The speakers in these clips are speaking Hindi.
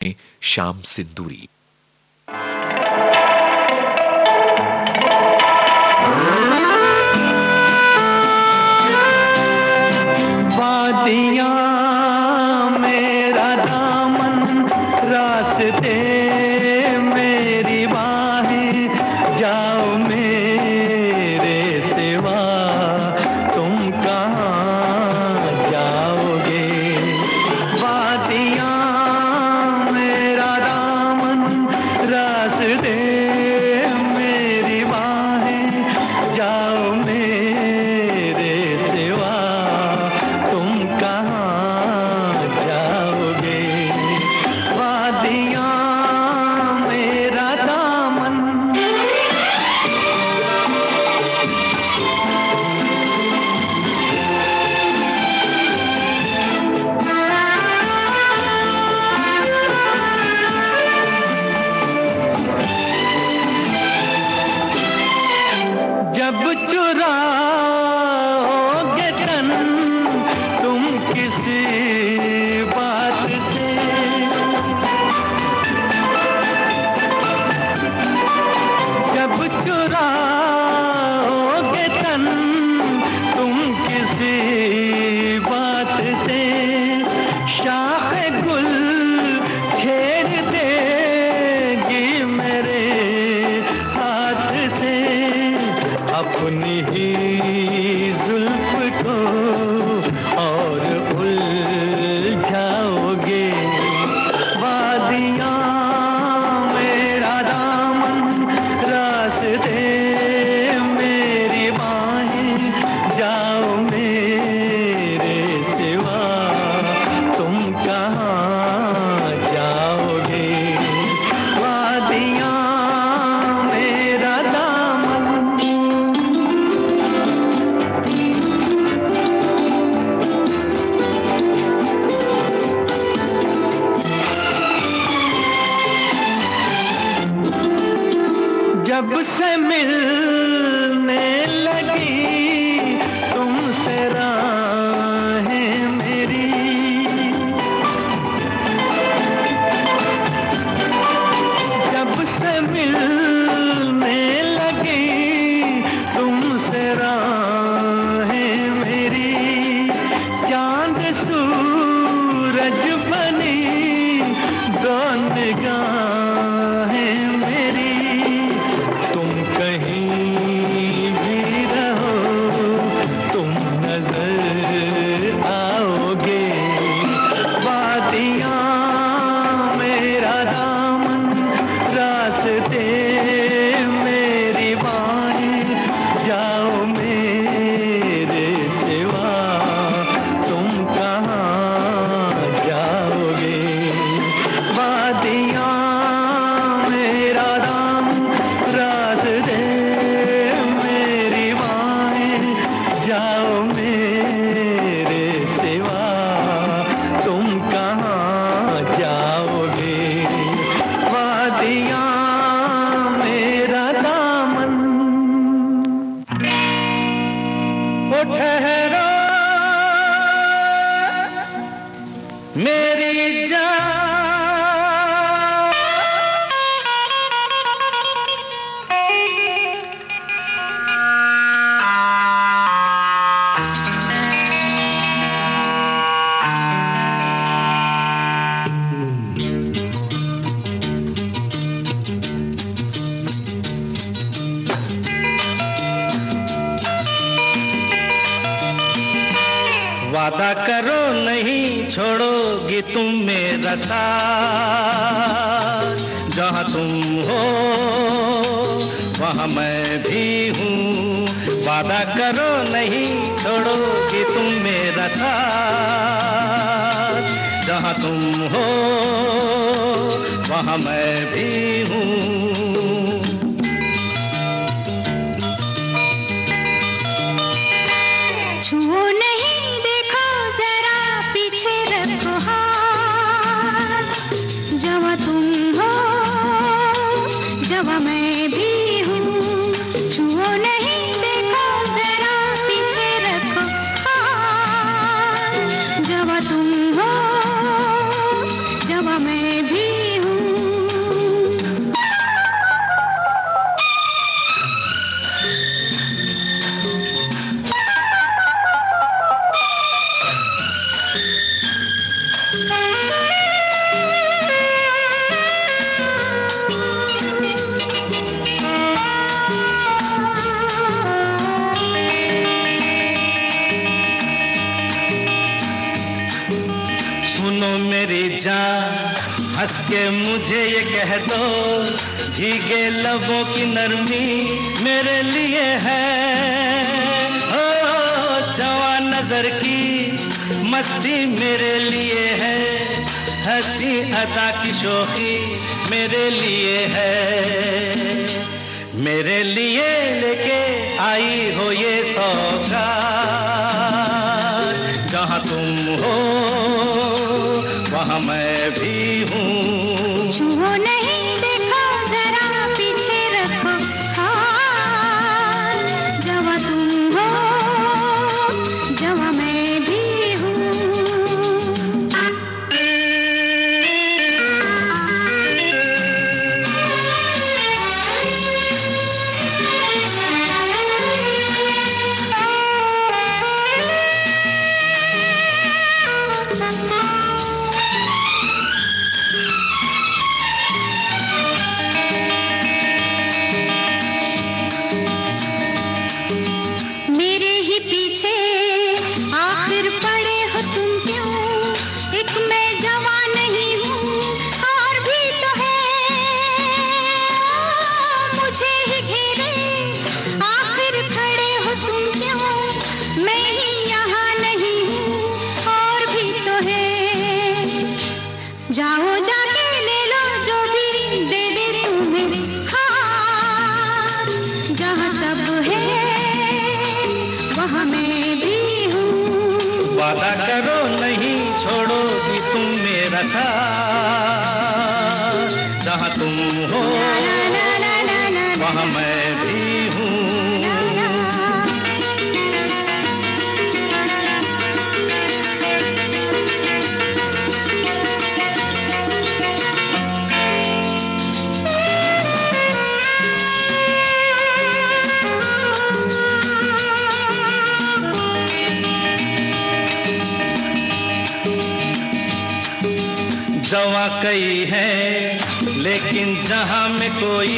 श्याम सिंदूरी। वादियाँ मेरा दामन, रास्ते मेरी बाहें, जाओ मेरे सिवा तुम कहाँ जाओगे। वादियाँ मेरा दामन, रास्ते मेरी बाहें, जाओ मेरे सिवा तुम कहाँ जाओगे। वादियाँ मेरा दामन। जब चुराओगे तन तुम किसी बात से, जब चुराओगे तन तुम किसी बात से, शाख गुल छेड़ देगी मेरे हाथ से। अपनी ही जुल्फ को और उलझाओगे। वादियाँ मेरा दामन, रास्ते मेरी बाहें, जाओ मेरे सिवा तुम कहाँ जाओगे। वादियाँ मेरा दामन। जब से मिलने लगी तुमसे राहें मेरी, जब से मिलने लगी तुमसे राहें मेरी, चांद सूरज बनी दो निगाहें मेरी। तुम कहीं भी रहो तुम नजर आओगे। वादियाँ मेरा दामन, रास्ते मेरी बाहें, जाओ मेरे सिवा तुम कहाँ जाओगे। वादियाँ मेरा दामन, रास्ते मेरी बाहें, जाओ मेरे सिवा तुम कहाँ जाओगे। वादियाँ मेरा दामन। ओ ठहरो मेरी जान, वादा करो नहीं छोड़ोगी तुम मेरा साथ। जहाँ तुम हो वहाँ मैं भी हूँ। वादा करो नहीं छोड़ोगी तुम मेरा साथ। जहाँ तुम हो वहाँ मैं भी हूँ। छुओ नहीं, देखो जरा पीछे रखो हाथ। जहाँ तुम हो जहाँ मैं भी हूँ। छुओ नहीं, देखो जरा पीछे रखो हाथ। जहाँ तुम हो जहाँ मैं भी हंस के मुझे ये कह दो, भीगे लबों की नरमी मेरे लिए है। ओ जवान नजर की मस्ती मेरे लिए है, हंसी अदा की शोखी मेरे लिए है। मेरे लिए लेके आई हो ये सौगात, जहाँ तुम हो वहाँ मैं भी हूँ। छुओ नहीं देखो जरा पीछे रखो हाथ, जहाँ तुम हो जहाँ मैं भी हूँ। मेरे ही पीछे आखिर पड़े हो तुम क्यों, एक मैं जवान नहीं हूँ और भी तो है मुझे ही घेरे, आखिर खड़े हो तुम क्यों, मैं ही यहाँ नहीं हूँ और भी तो है। जाओ जाके ले लो जो भी दे दे तुम्हें हाथ, जहाँ सब है वहाँ मैं भी हूँ। वादा करो नहीं छोड़ोगी तुम मेरा साथ, जहाँ तुम हो वहाँ मैं भी हूँ। जवा कई है लेकिन जहां में कोई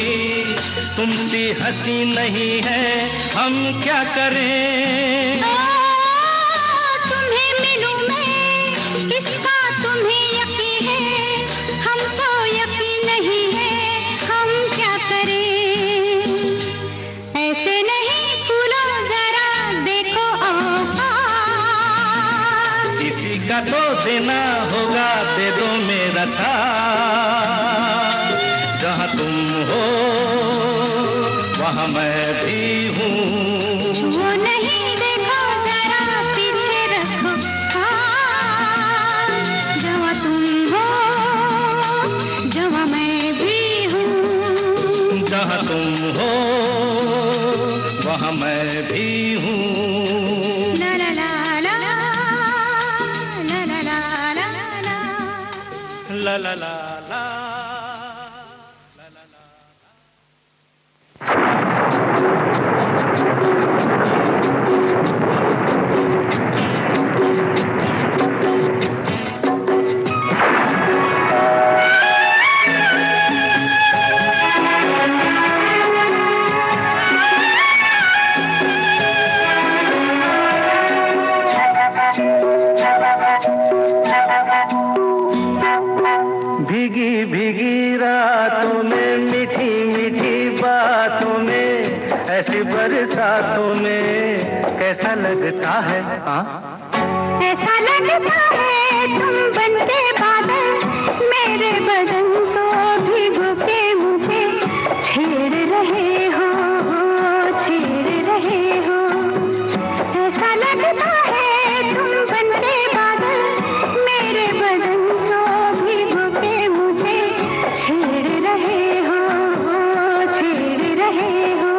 तुमसी हंसी नहीं है, हम क्या करें। तुम्हें मिलूं मैं किसका तुम्हें यकीन है, हमको यकीन नहीं है, हम क्या करें। ऐसे नहीं फूलो जरा देखो किसी का तो देना होगा, दे दो मेरा साथ, जहाँ तुम हो वहाँ मैं भी हूँ। छुओ नहीं देखो जरा पीछे रखो हाथ, जहाँ तुम हो जहाँ मैं भी हूँ। जहाँ तुम हो वहाँ मैं भी हूँ। ला ला ला ला ला ला ला ला ला ला ला ला। भीगी भीगी रातों में मीठी मीठी बातों में, ऐसी बरसातों में कैसा लगता है। ऐसा लगता है तुम बनके बादल मेरे बदन को भिगो के मुझे छेड़ रहे हो, छेड़ रहे हो। ऐसा लगता है तुम बनके बादल मेरे बदन को भिगो के मुझे छेड़ रहे हो, छेड़ रहे हो।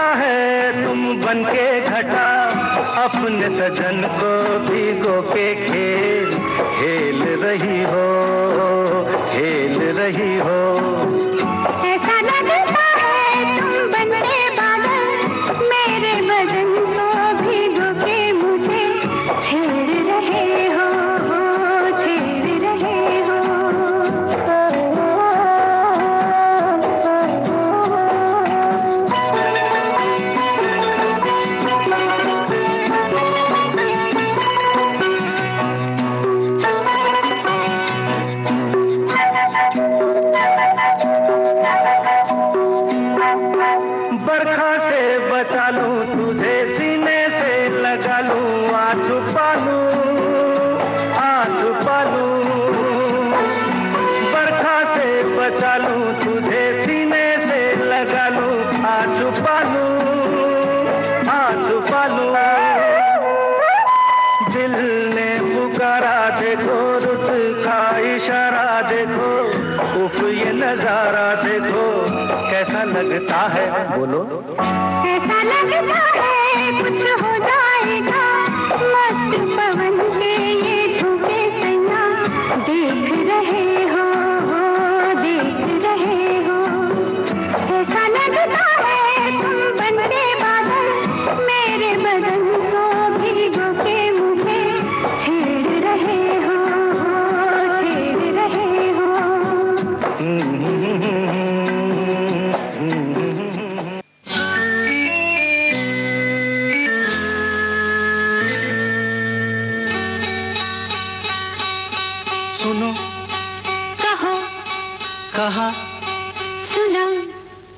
लगता है तुम बनके घटा, अपने सजन को भिगो के खेल रही हो, खेल रही हो। ऐसा लगता है तुम बनके बादल, मेरे बदन को भिगो के मुझे छेड़ रहे हो, छेड़ रहे हो। बरखा से बचा लूं तुझे, सीने से लगा लूं, आ छुपा लूं, आ छुपा लूं। बरखा से बचा लूं तुझे, सीने से लगा लूं, आ छुपा लूं, आ छुपा लूं। दिल ने पुकारा देखो, रुत का इशारा देखो, उफ ये नजारा देखो, कैसा लगता है बोलो। ऐसा लगता है कुछ हो जाएगा, मस्त पवन के ये झूठे सैया देख रहे हो, देख रहे हो। ऐसा लगता है तुम बनके बादल, मेरे बदन को भिगो के मुझे छेड़ रहे हो, छेड़ रहे हो। सुनो, कहो, कहा, सुना,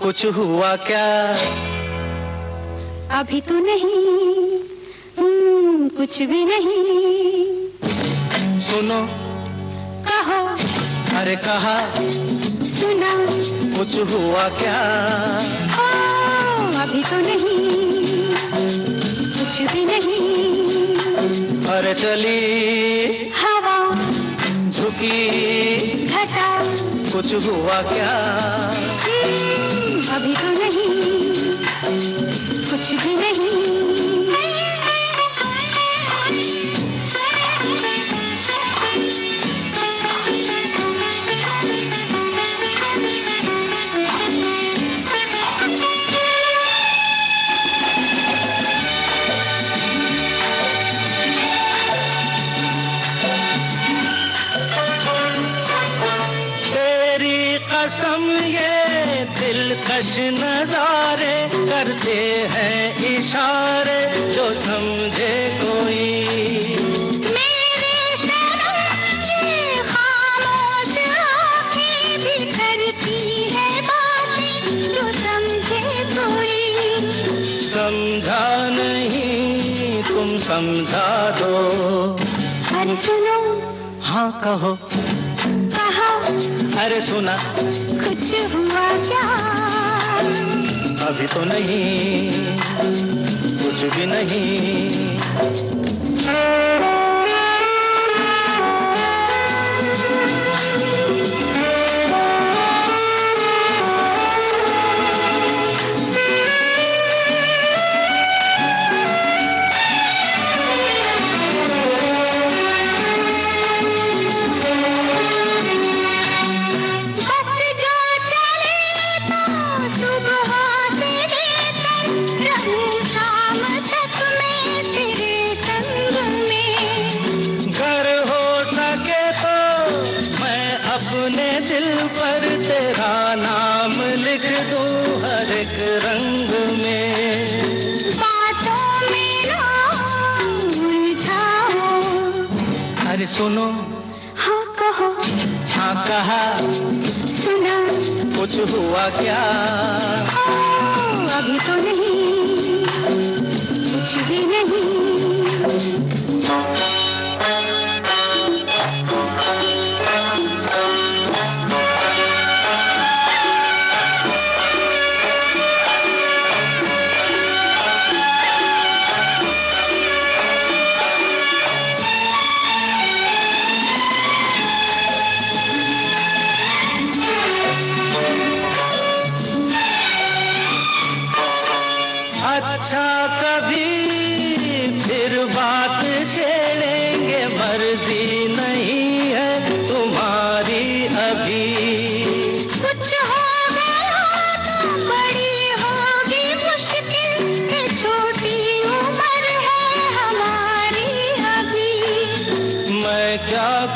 कुछ हुआ क्या? अभी तो नहीं, कुछ भी नहीं। सुनो, कहो, अरे कहा, सुना, कुछ हुआ क्या? ओ, अभी तो नहीं, कुछ भी नहीं। अरे चली हवा, झुकी घटा, कुछ हुआ क्या? अभी तो नहीं, कुछ भी नहीं। कसम ये दिलकश नजारे करते हैं इशारे, जो समझे कोई। मेरे सनम ये खामोश आँखें भी करती है बातें, जो समझे कोई। समझा नहीं तुम समझा दो। अरे सुनो, हाँ कहो, कहा, अरे सुना, कुछ हुआ क्या? अभी तो नहीं, कुछ भी नहीं। रंग में बातों में ना उलझाओ। अरे सुनो, हाँ कहो, हाँ कहा, सुना, कुछ हुआ क्या? अभी तो नहीं, कुछ भी नहीं।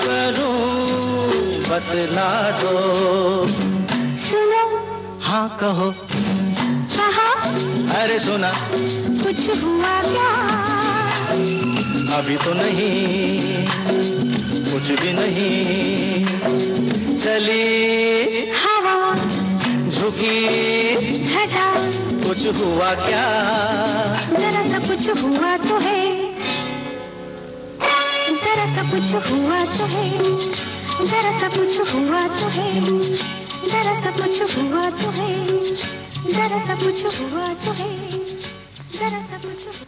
करूं बतला दो। सुनो। हाँ कहो। कहा। अरे सुना। कुछ हुआ क्या? अभी तो नहीं, कुछ भी नहीं। चली हवा, झुकी घटा, कुछ हुआ क्या? जरा सा कुछ हुआ तो है, जरा सा कुछ हुआ तो है, जरा सा कुछ हुआ तो है, जरा सा कुछ हुआ तो है, जरा सा कुछ हुआ तो है, जरा सा कुछ।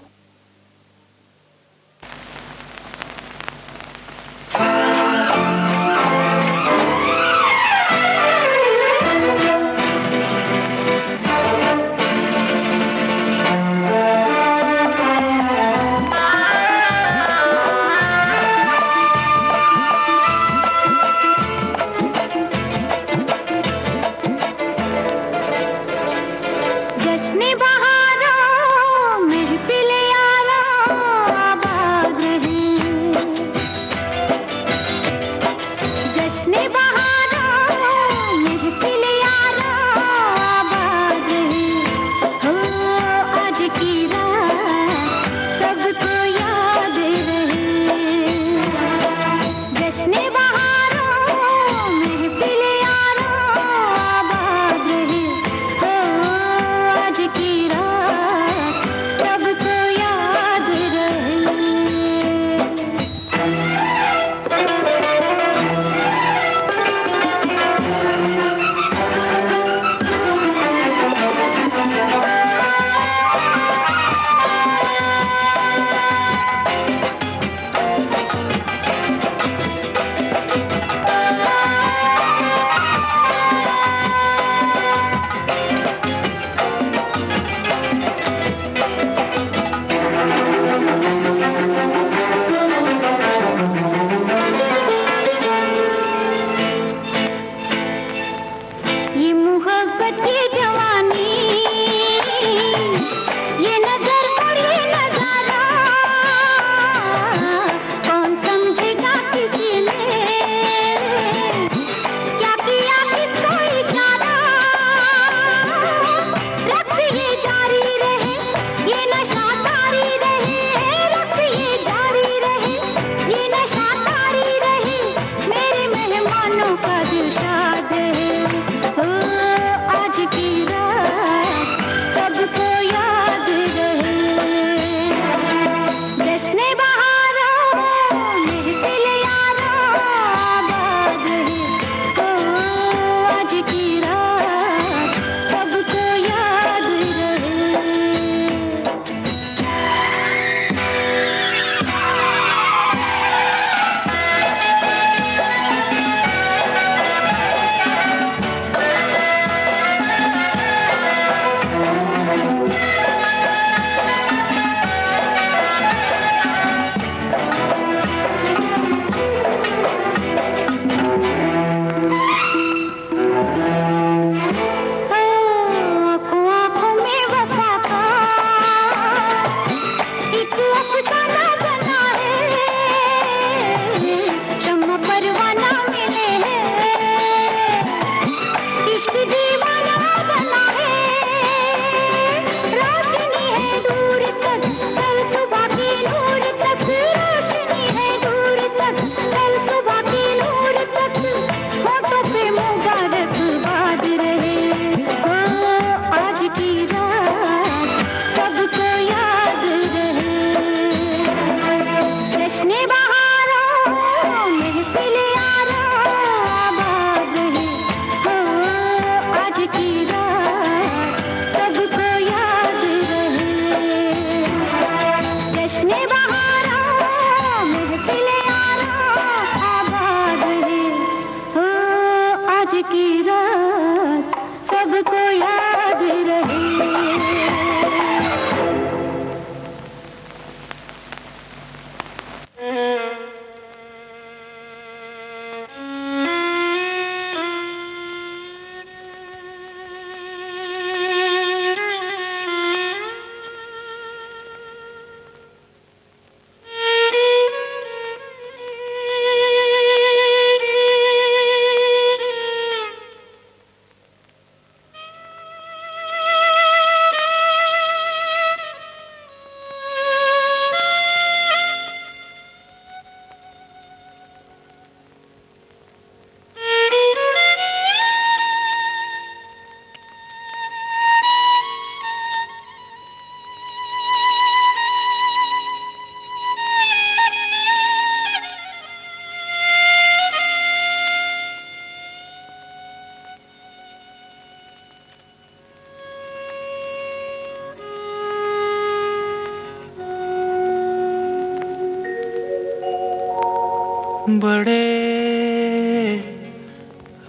बड़े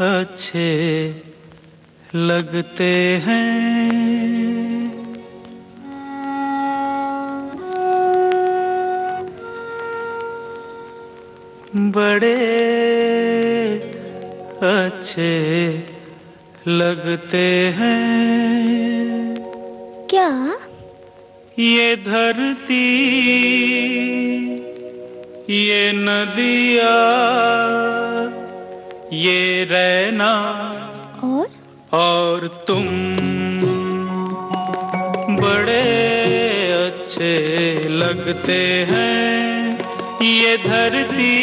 अच्छे लगते हैं। बड़े अच्छे लगते हैं। क्या? ये धरती, ये नदिया, ये रहना और तुम बड़े अच्छे लगते हैं। ये धरती,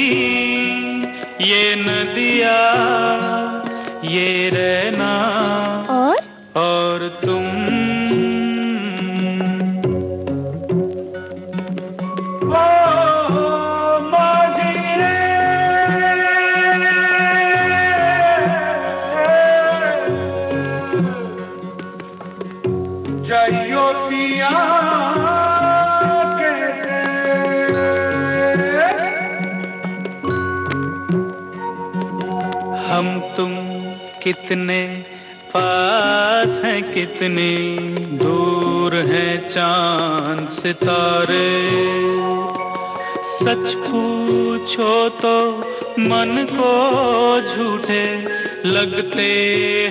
ये नदिया, ये रहना और तुम जाइयो पिया कहते। हम तुम कितने पास हैं, कितने दूर हैं चांद सितारे। सच पूछो तो मन को झूठे लगते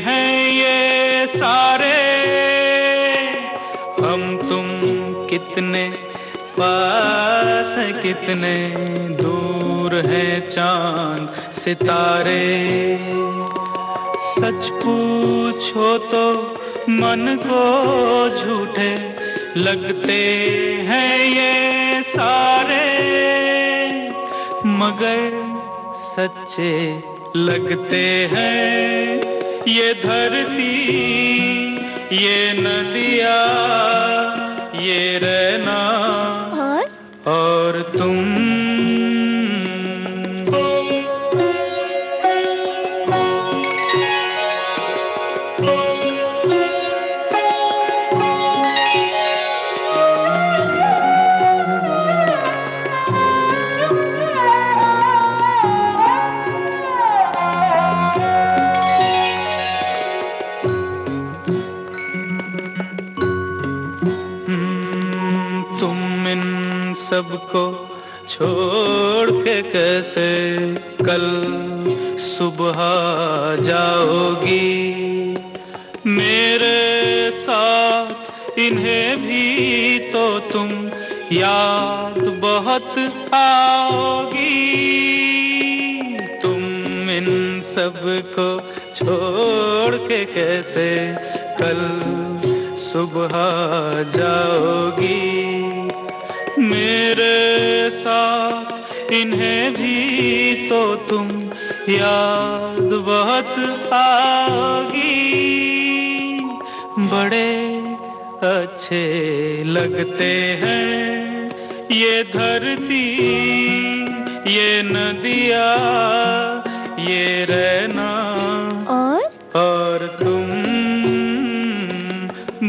हैं ये सारे। हम तुम कितने पास हैं, कितने दूर हैं चांद सितारे। सच पूछो तो मन को झूठे लगते हैं ये सारे। मगर सच्चे लगते हैं ये धरती, ये नदिया, ये रहना और तुम। तुम इन सबको छोड़ के कैसे कल सुबह जाओगी। मेरे साथ इन्हें भी तो तुम याद बहुत आओगी। तुम इन सबको छोड़ के कैसे कल सुबह जाओगी। मेरे साथ इन्हें भी तो तुम याद बहुत आओगी। बड़े अच्छे लगते हैं ये धरती, ये नदिया, ये रहना और तुम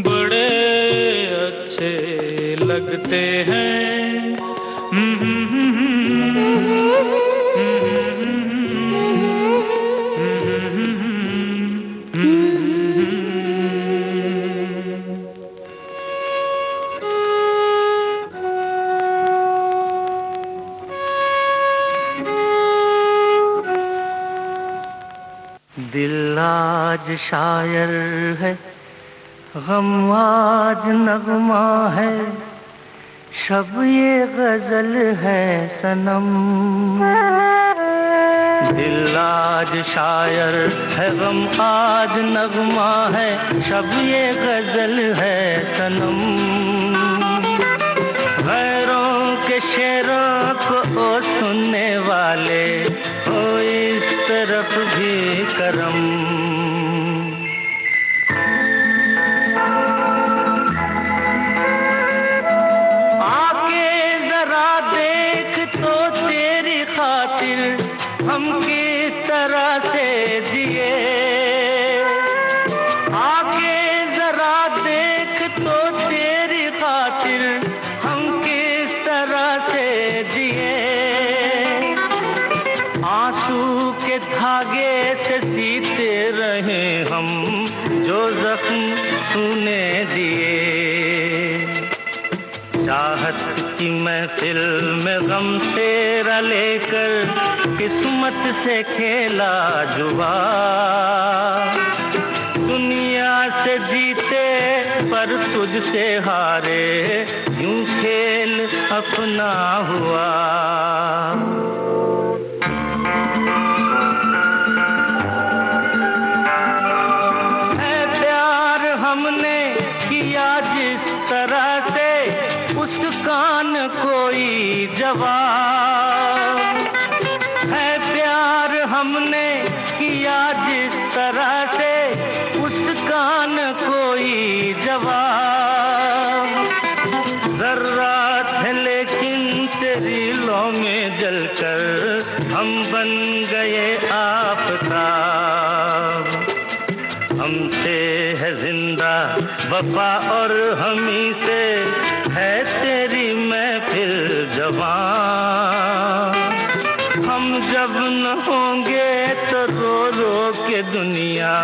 बड़े अच्छे लगते हैं। दिल आज शायर है, गम आज नगमा है, शब ये गजल है सनम। दिल आज शायर है, गम आज नगमा है, शब ये गजल है सनम। गैरों के शेरों को सुनने वाले हो इस तरफ भी करम। हम किस तरह से जिए, आके जरा देख तो तेरी खातिर हम किस तरह से जिए। आगे से सीते रहे हम जो जख्म तूने दिए। चाहत की महफिल में गम तेरा लेकर किस्मत से खेला जुआ। दुनिया से जीते पर तुझसे हारे, यूं खेल अपना हुआ। है प्यार हमने किया जिस तरह से, उसका न कोई जवाब। है प्यार हमने किया जिस तरह से, उसका न कोई जवाब। जर्रात है लेकिन तेरी लौ में जलकर हम बन गए आफताब। हमसे है जिंदा वफा और हमी से है तेरी महफिल जवां। हम जब न होंगे तो रो रो के दुनिया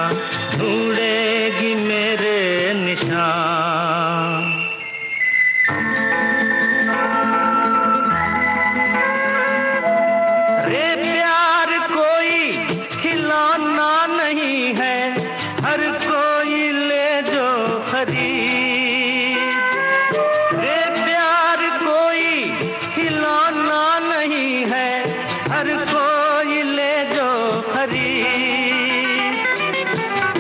ढूंढेगी मेरे निशान। रे प्यार कोई खिलौना नहीं है, हर कोई ले जो खरीद। रे प्यार कोई खिलौना नहीं है, हर कोई ले जो खरीद।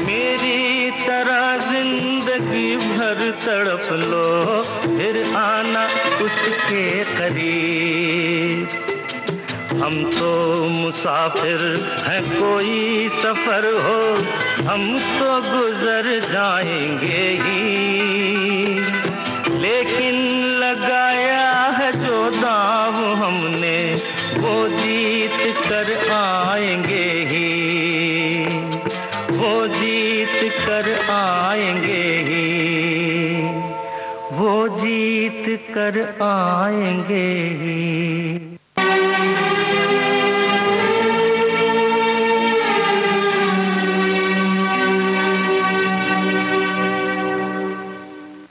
मेरी तरह जिंदगी भर तड़प लो, फिर आना उसके करीब। हम तो मुसाफिर हैं, कोई सफर हो हम तो गुजर जाएंगे ही। लेकिन लगाया है जो दाव हमने, वो जीत कर आएंगे ही। वो जीत कर आएंगे ही। वो जीत कर आएंगे ही।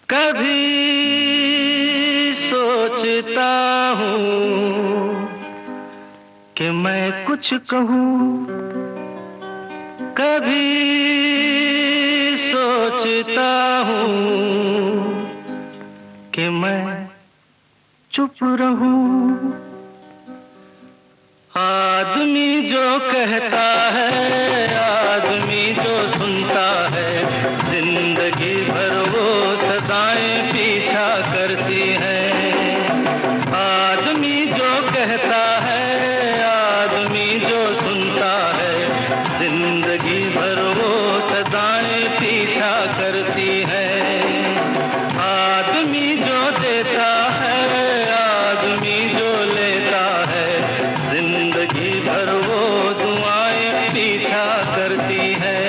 कभी सोचता हूँ कि मैं कुछ कहूँ, कभी सोचता हूँ कि मैं चुप रहूं। आदमी जो कहता है, आदमी जो सुनता है, जिंदगी भर वो सदाएं पीछा करती हैं। आदमी जो कहता है, आदमी जो सुनता है, जिंदगी भर वो सदाएं पीछा करती हैं। आदमी जो देता है, आदमी जो लेता है, जिंदगी भर वो दुआएं पीछा करती हैं।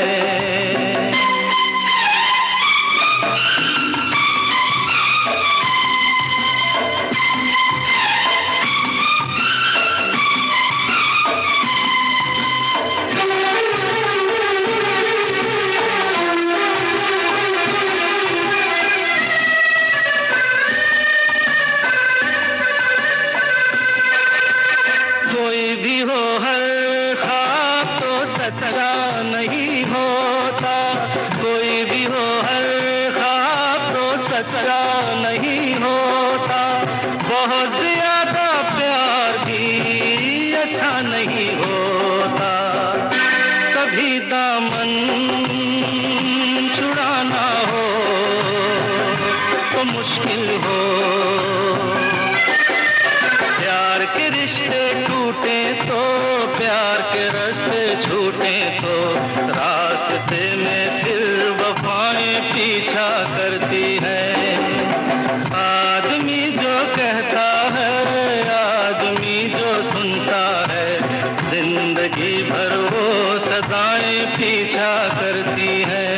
कोई भी हो हर ख्वाब तो सच्चा नहीं होता। कोई भी हो हर ख्वाब तो सच्चा नहीं होता। बहुत ज्यादा प्यार भी अच्छा नहीं होता। कभी दामन छुड़ाना हो तो मुश्किल हो। प्यार के रिश्ते टूटे तो, प्यार के रास्ते छूटे तो, रास्ते में फिर वफाएं पीछा करती हैं। आदमी जो कहता है, आदमी जो सुनता है, जिंदगी भर वो सदाएं पीछा करती हैं।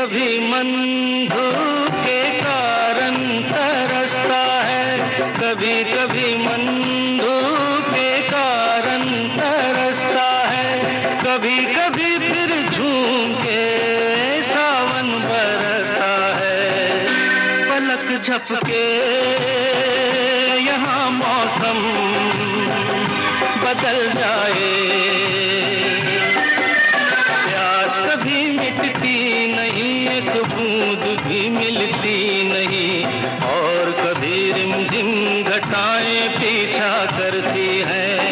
कभी मन धूप के कारण तरसता है, कभी कभी मन धूप के कारण तरसता है, कभी कभी फिर झूम के सावन बरसता है। पलक झपके यहाँ मौसम बदल जाए, प्यास कभी मिटती नहीं, एक बूंद भी मिलती नहीं, और कभी रिमझिम घटाएं पीछा करती हैं।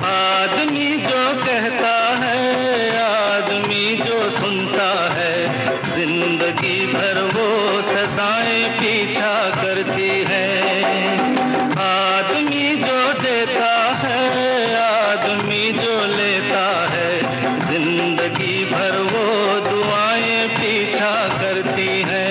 आदमी जो कहता है, आदमी जो सुनता है, जिंदगी भर वो सदाएं पीछा करती है। आदमी जो देता है, आदमी जो लेता है, जिंदगी भर वो दुआएं पीछा करती हैं।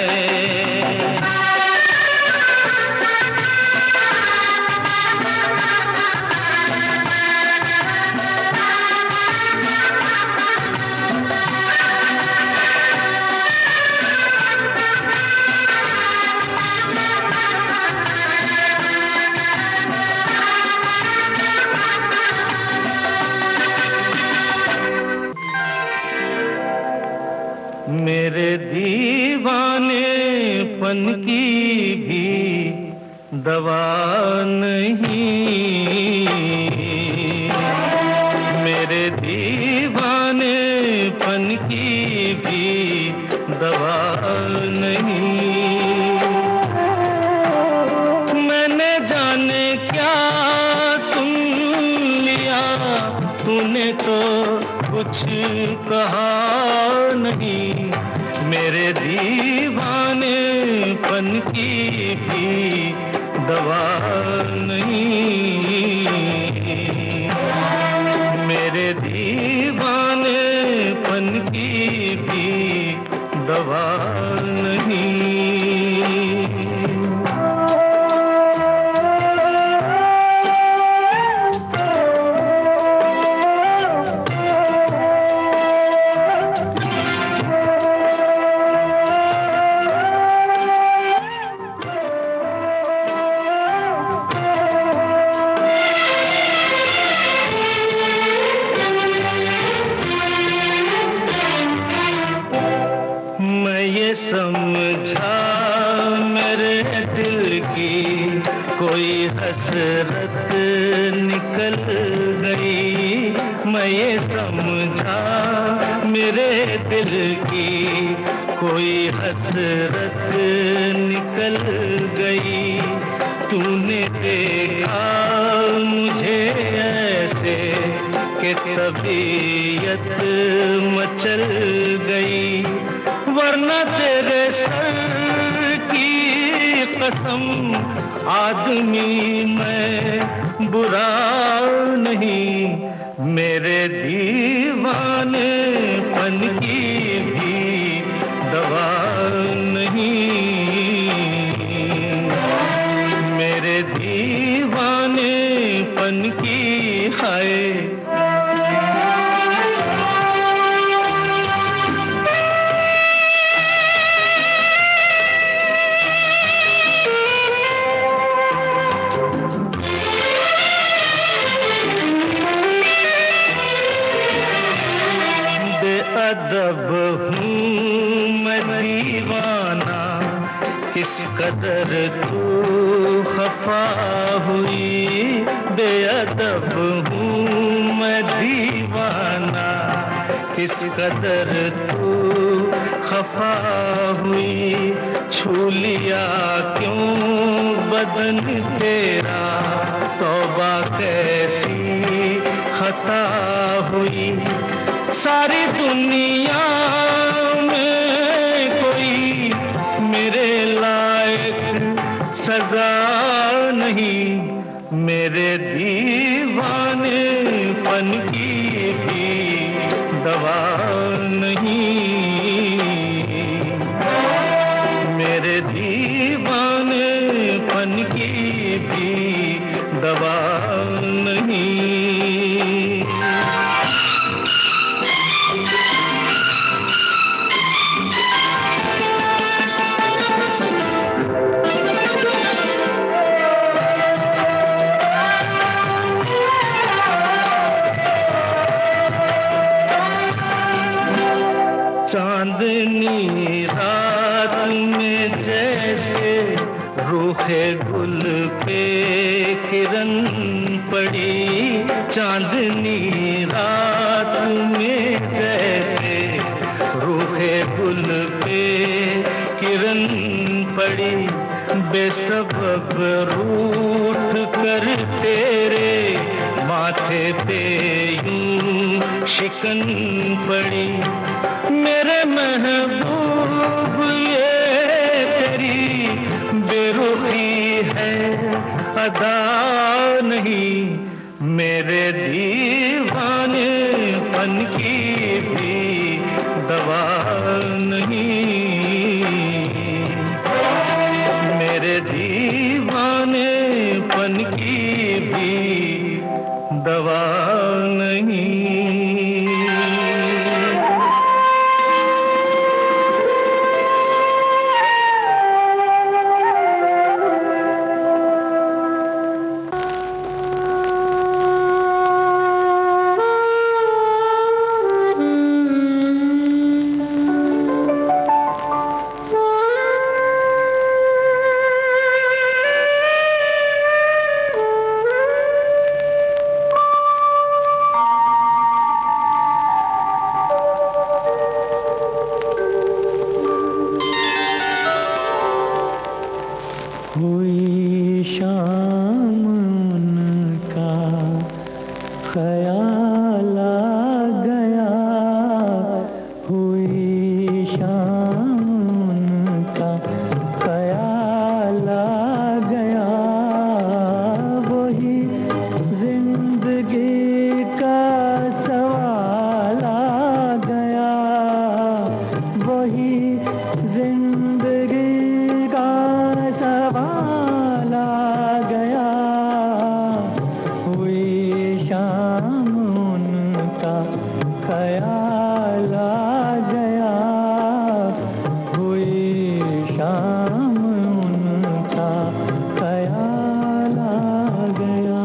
मेरे दीवानेपन की भी दवा नहीं, मेरे दीवानेपन की भी दवा नहीं। मैंने जाने क्या सुन लिया, तूने तो कुछ कहा नहीं, मेरे दीवानेपन की भी दवा नहीं, मेरे दीवानेपन की भी दवा नहीं। समझा मेरे दिल की कोई हसरत निकल गई, मैं ये समझा मेरे दिल की कोई हसरत निकल गई। तूने देखा मुझे ऐसे कि तबीयत मचल गई, वरना तेरे सर की कसम आदमी मैं बुरा नहीं, मेरे दीवानेपन की भी दवा नहीं, मेरे दीवानेपन की हाय। अदब हूँ मैं दीवाना, किस कदर तू खफा हुई, बेअदब हूँ मैं दीवाना, किस कदर तू खफा हुई। छू लिया क्यों बदन तेरा, तौबा कैसी खता हुई। सारी दुनिया में कोई मेरे लायक सजा नहीं, मेरे दीवानेपन की भी दवा नहीं, मेरे दीवानेपन की भी दवा नहीं। चांदनी रात में जैसे रूखे गुल पे किरण पड़ी, चांदनी रात में जैसे रूखे गुल पे किरण पड़ी, बेसबब रूठ कर तेरे माथे पे यूं शिकन पड़ी। मेरे महबूब ये तेरी बेरुखी है, अदा नहीं मेरे दीवानेपन की भी दवा नहीं, मेरे दीवानेपन की भी दवा नहीं। हुई शाम उनका ख्याल आ गया, हुई शाम उनका ख्याल आ गया, वही जिंदगी का सवाल आ गया, वही जिंदगी का सवाल आ गया, हुई शाम उनका ख्याल आ गया, हुई शाम उनका ख्याल आ गया।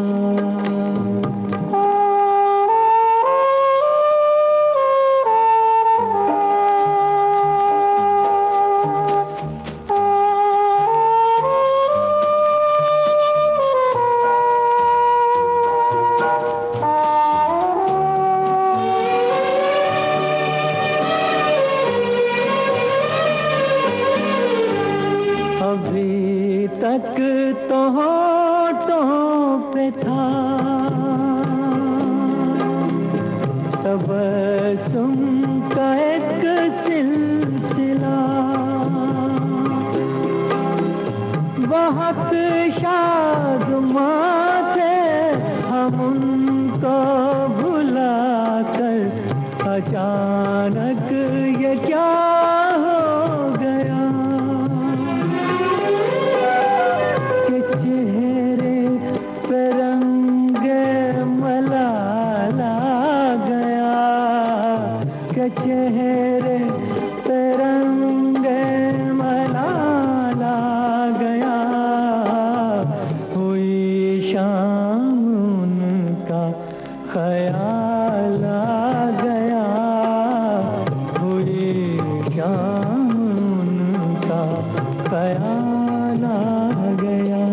अभी तक तो होठों पे था तबस्सुम का एक सिलसिला, बहुत शादमां थे हम उनको भुला कर, अचानक ये क्या हो गया कि चेहरे पे रंगे मलाल आ गया, कि चेहरे पे रंगे मलाल आ गया, हुई शाम उनका ख्याल आ गया, हुई शाम उनका ख्याल आ गया।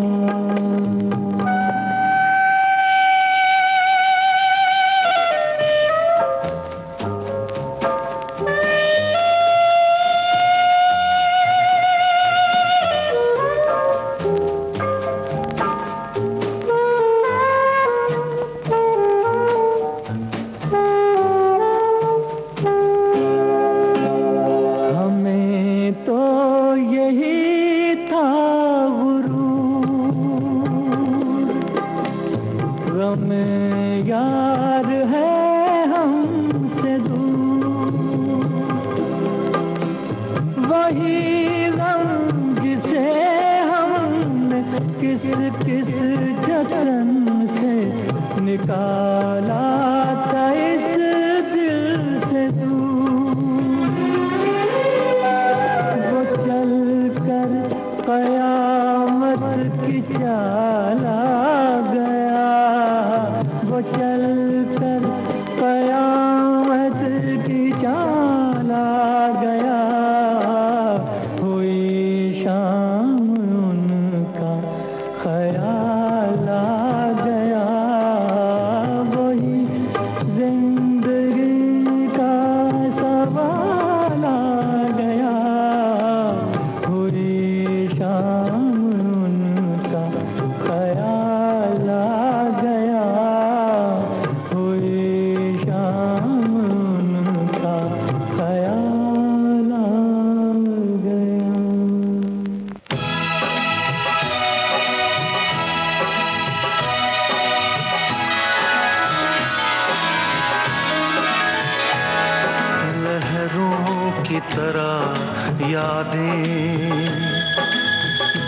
की तरह यादें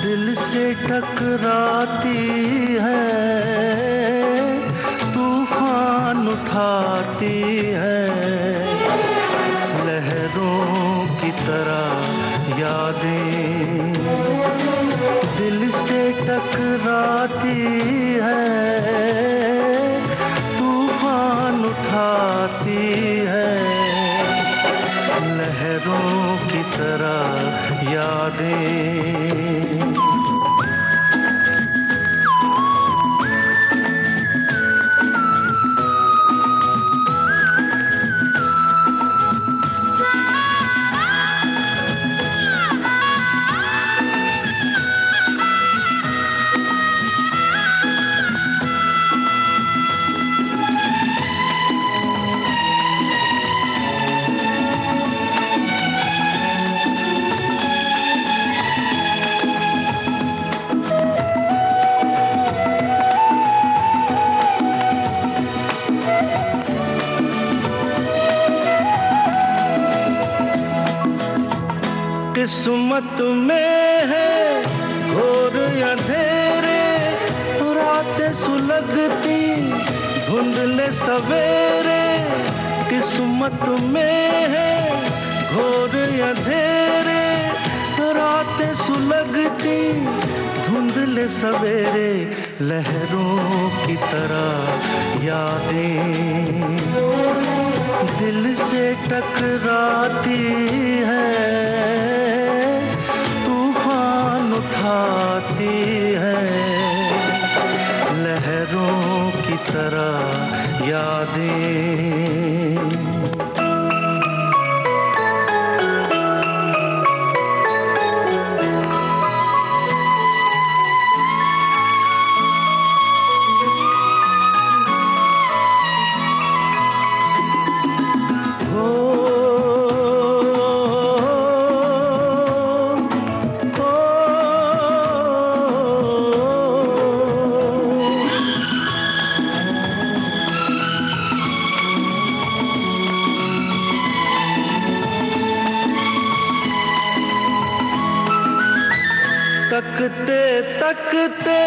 दिल से टकराती है, तूफान उठाती है। लहरों की तरह यादें दिल से टकराती है, तूफान उठाती है। लहरों की तरह यादें। किस्मत में है घोर अंधेरे, रातें सुलगती धुंधले सवेरे। किस्मत में है घोर अंधेरे, रातें सुलगती धुंधले सवेरे। लहरों की तरह यादें दिल से टकराती है, तूफान उठाती है। लहरों की तरह यादें। तकते तकते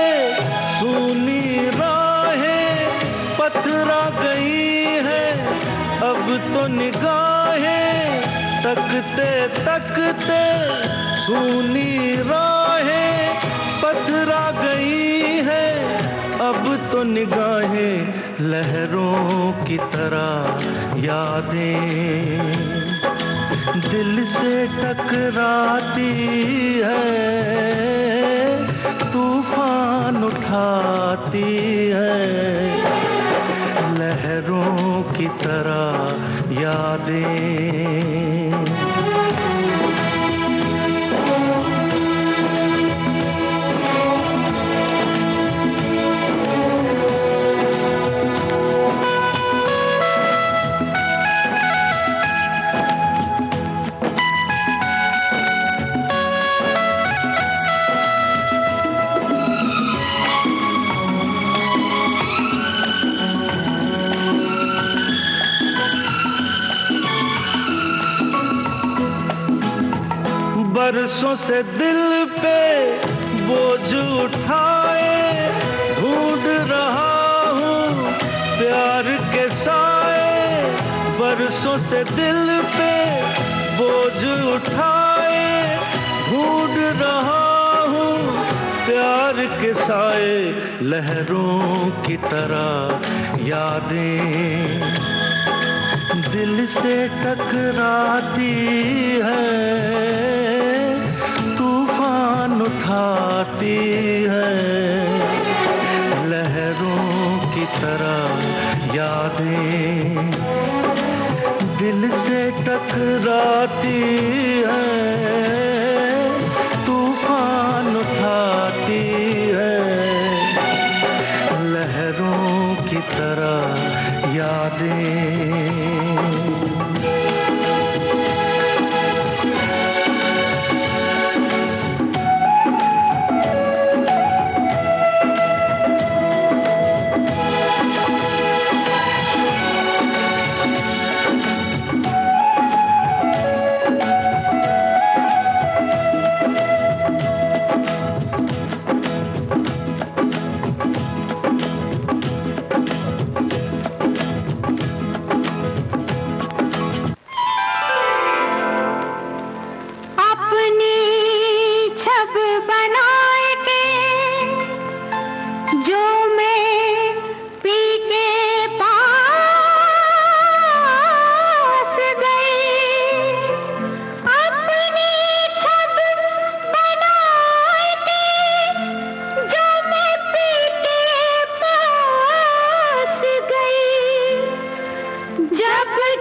सुनी राहें पथरा गई है अब तो निगाहें। तकते तकते सुनी राहें पथरा गई है अब तो निगाहें। लहरों की तरह यादें दिल से टकराती है, तूफान उठाती है। लहरों की तरह यादें। बरसों से दिल पे बोझ उठाए ढूंढ रहा हूँ प्यार के साए। बरसों से दिल पे बोझ उठाए ढूंढ रहा हूँ प्यार के साए। लहरों की तरह यादें दिल से टकराती है, तूफान उठाती है। लहरों की तरह यादें दिल से टकराती है, तूफान उठाती है। लहरों की तरह यादें।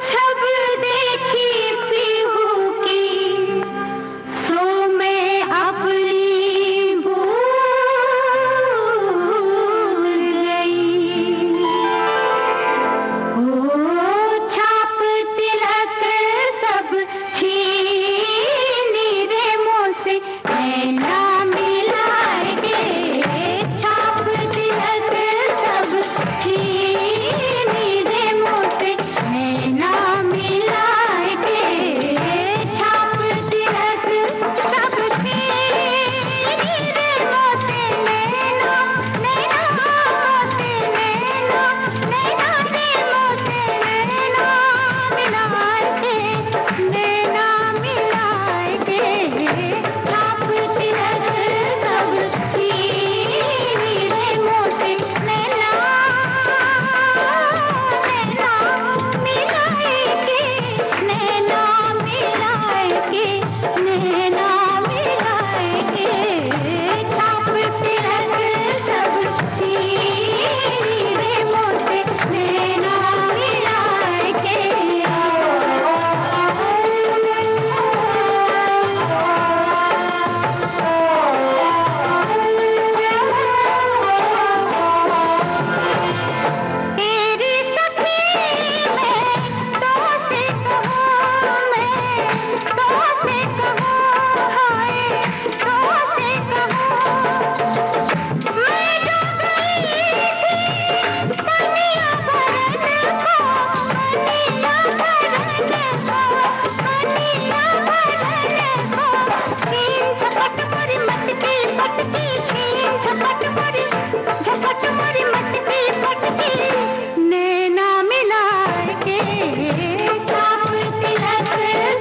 छब देखी पीहू की, सो मैं अपनी भूल गई। ओ छाप तिलक सब छीनी रे मुँह से, नैना मिलाए के। छाप तिलक सब छीनी रे मुँह से, नैना मिलाए के। छाप तिलक सब छीनी रे मुँह से, नैना नैना मुँह से, नैना नैना रे मुँह से, नैना मिलाए के, नैना मिलाए के। छाप तिलक सब छीनी रे मुँह से, नैना नैना मिलाए के, नैना मिलाए के, नैना मिलाए के। छाप तिलक सब छीनी रे मुँह से, नैना मिलाए के। तेरी सखी मैं तो से कहूँ, मैं तो से कहूँ, हाय तो से कहूँ। मैं जो गई थी पनिया भरन को, पनिया भरन को, पनिया भरन को। छीन झपट मोरी मटकी पटकी, छीन झपट मोरी झपट मोरी मटकी पटकी, नैना मिलाए के। छाप तिलक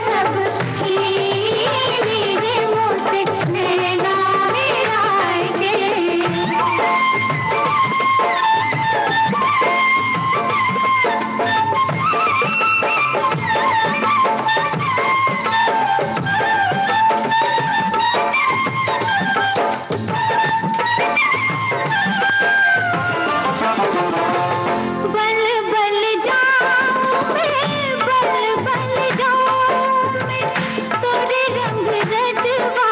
सब छीनी रे मुँह से, नैना मिलाए के। बल बल जाऊं मैं, बल बल जाऊं मैं, तोरे रंग रजवा,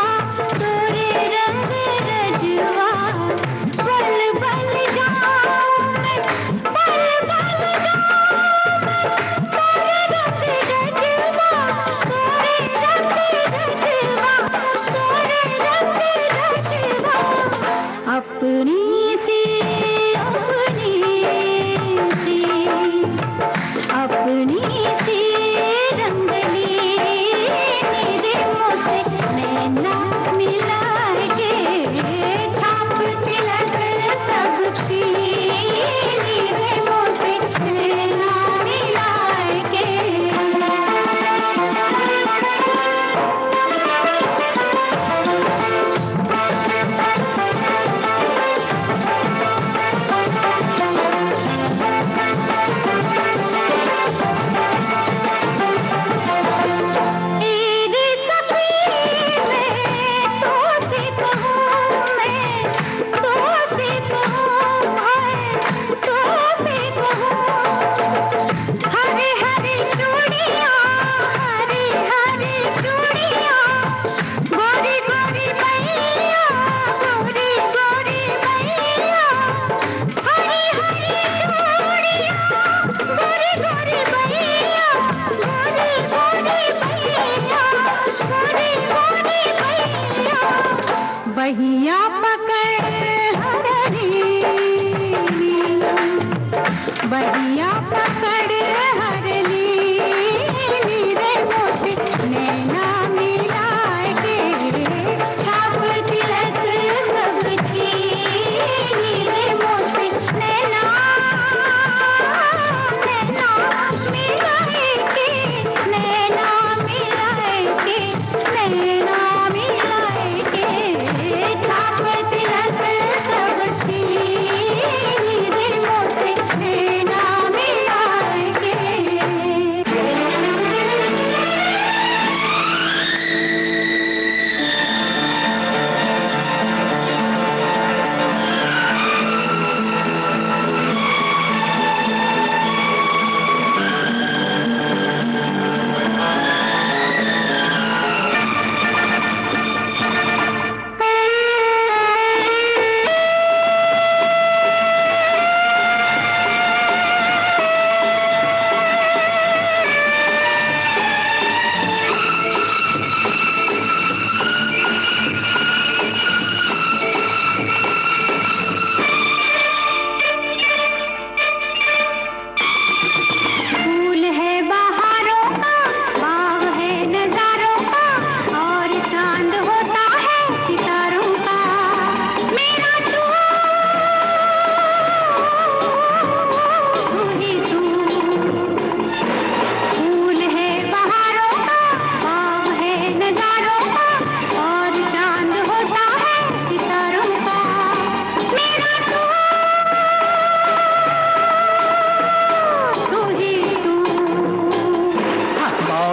तोरे रंग रजवा। बल बल जाऊं मैं, बल बल जाऊं मैं, तोरे रंग रजवा, तोरे रंग रजवा, तोरे रंग रजवा। अपनी सी अपनी सी रंग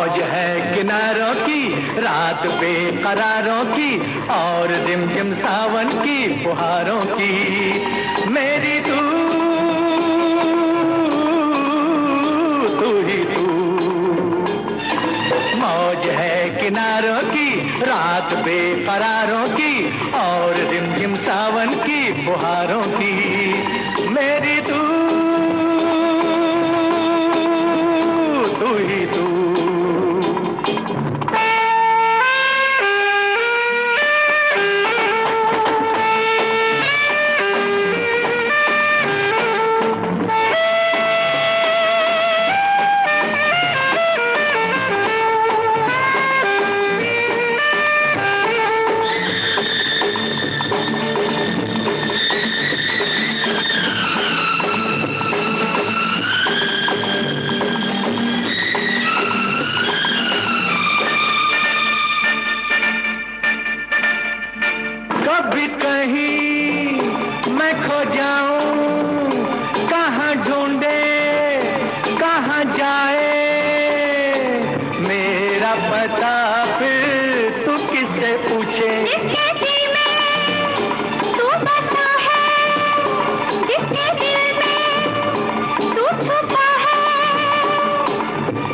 मौज है किनारों की, रात बेकरारों की और रिमझिम सावन की फुहारों की। मेरी तू ही तू, मौज है किनारों की, रात बेकरारों की और रिमझिम सावन की फुहारों की। मेरी तू ही तू। कभी कहीं मैं खो जाऊं, कहाँ ढूंढे कहाँ जाए मेरा पता, फिर तू किससे पूछे। जिसके दिल में तू बसा है, जिसके दिल में तू छुपा है,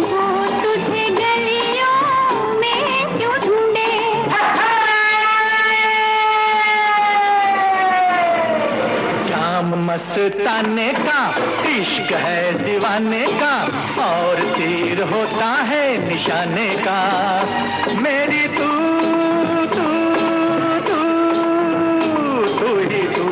वो तुझे गलियों में क्यों ढूंढे। जाम मस्ताने का इश्क है दीवाने का और तीर होता है निशाने का। मेरी तू तू तू तू ही तू।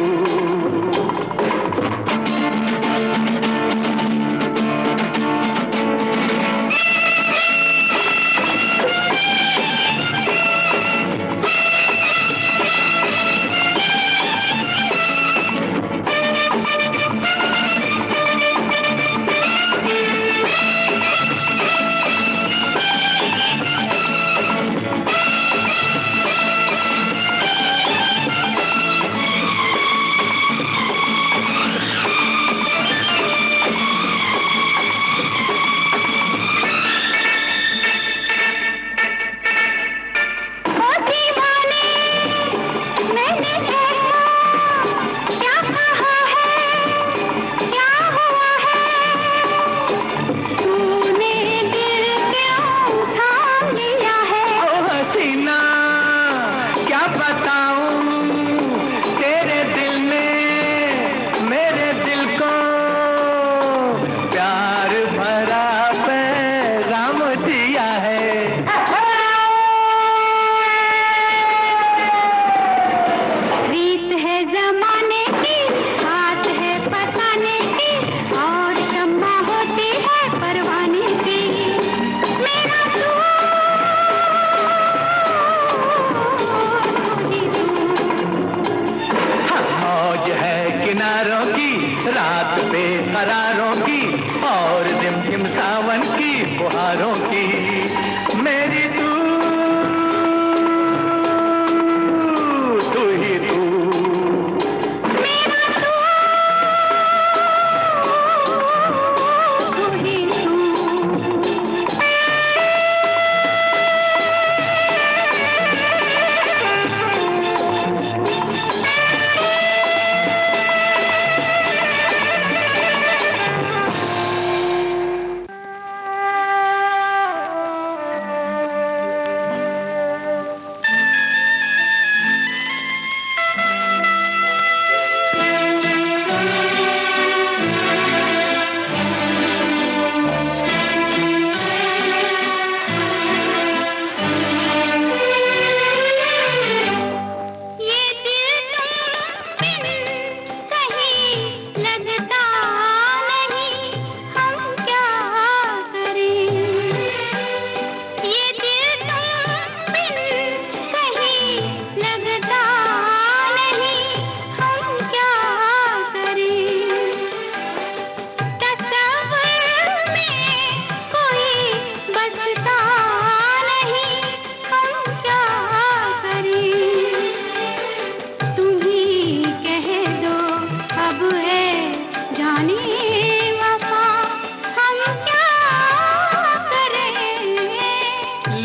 किनारों की, रात बेकरारों की और रिमझिम सावन की फुहारों की। मेरी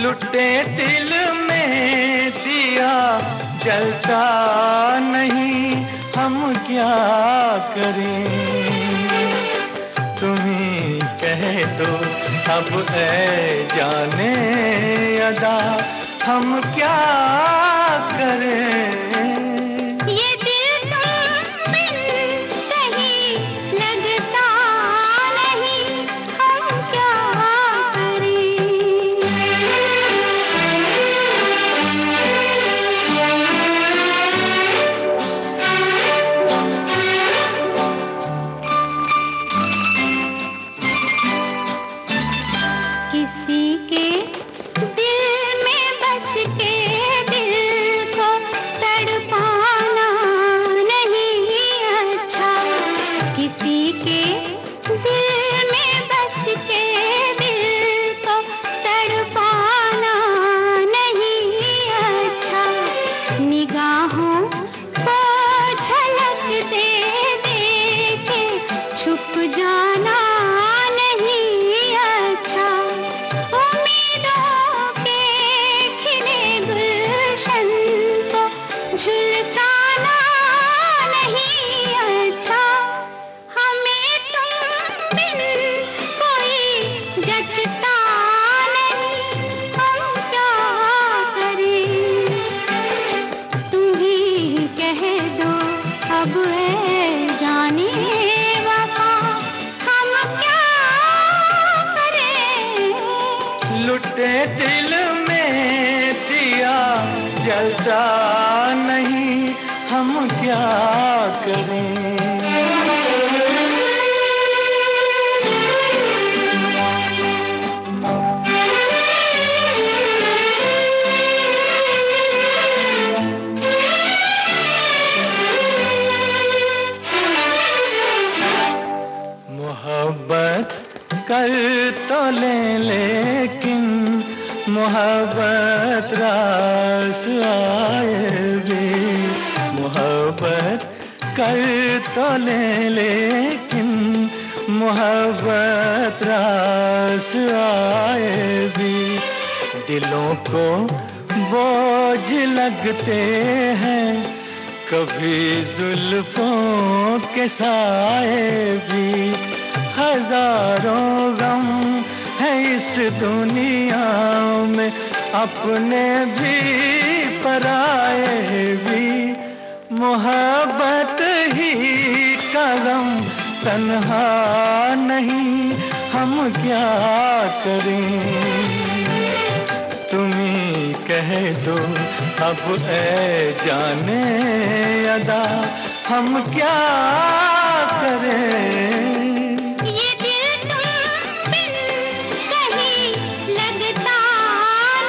लुटे दिल में दिया जलता नहीं, हम क्या करें? तुम्ही कह दो अब ऐ जाने अदा, हम क्या करें? ये दिल तुम बिन कहीं लगता नहीं, हम क्या किसी के दिल में बस के दिल को तड़पाना नहीं अच्छा, किसी के दिल में बस के दिल को तड़पाना नहीं अच्छा, निगाहों को झलक दे दे के छुप जाना नहीं अच्छा, उम्मीदों के खिले गुलशन को झुलसाना नहीं अच्छा, हमें तुम बिन कोई जचता नहीं, हम क्या करें? तुम ही कह दो अब है जाने वफा, हम क्या करें? लुटे दिल में दिया जलता नहीं, हम क्या करें? मोहब्बत कर तो ले लेकिन मोहब्बत रास आए भी, मोहब्बत कर तो ले लेकिन मोहब्बत रास आए भी, दिलों को बोझ लगते हैं कभी जुल्फों के साए भी, हजारों गम है इस दुनिया में, अपने भी पराए भी, मोहब्बत ही का गम तन्हा नहीं, हम क्या करें? तुम्ही कह दो अब ऐ जाने अदा, हम क्या करें? ये दिल तुम बिन कहीं लगता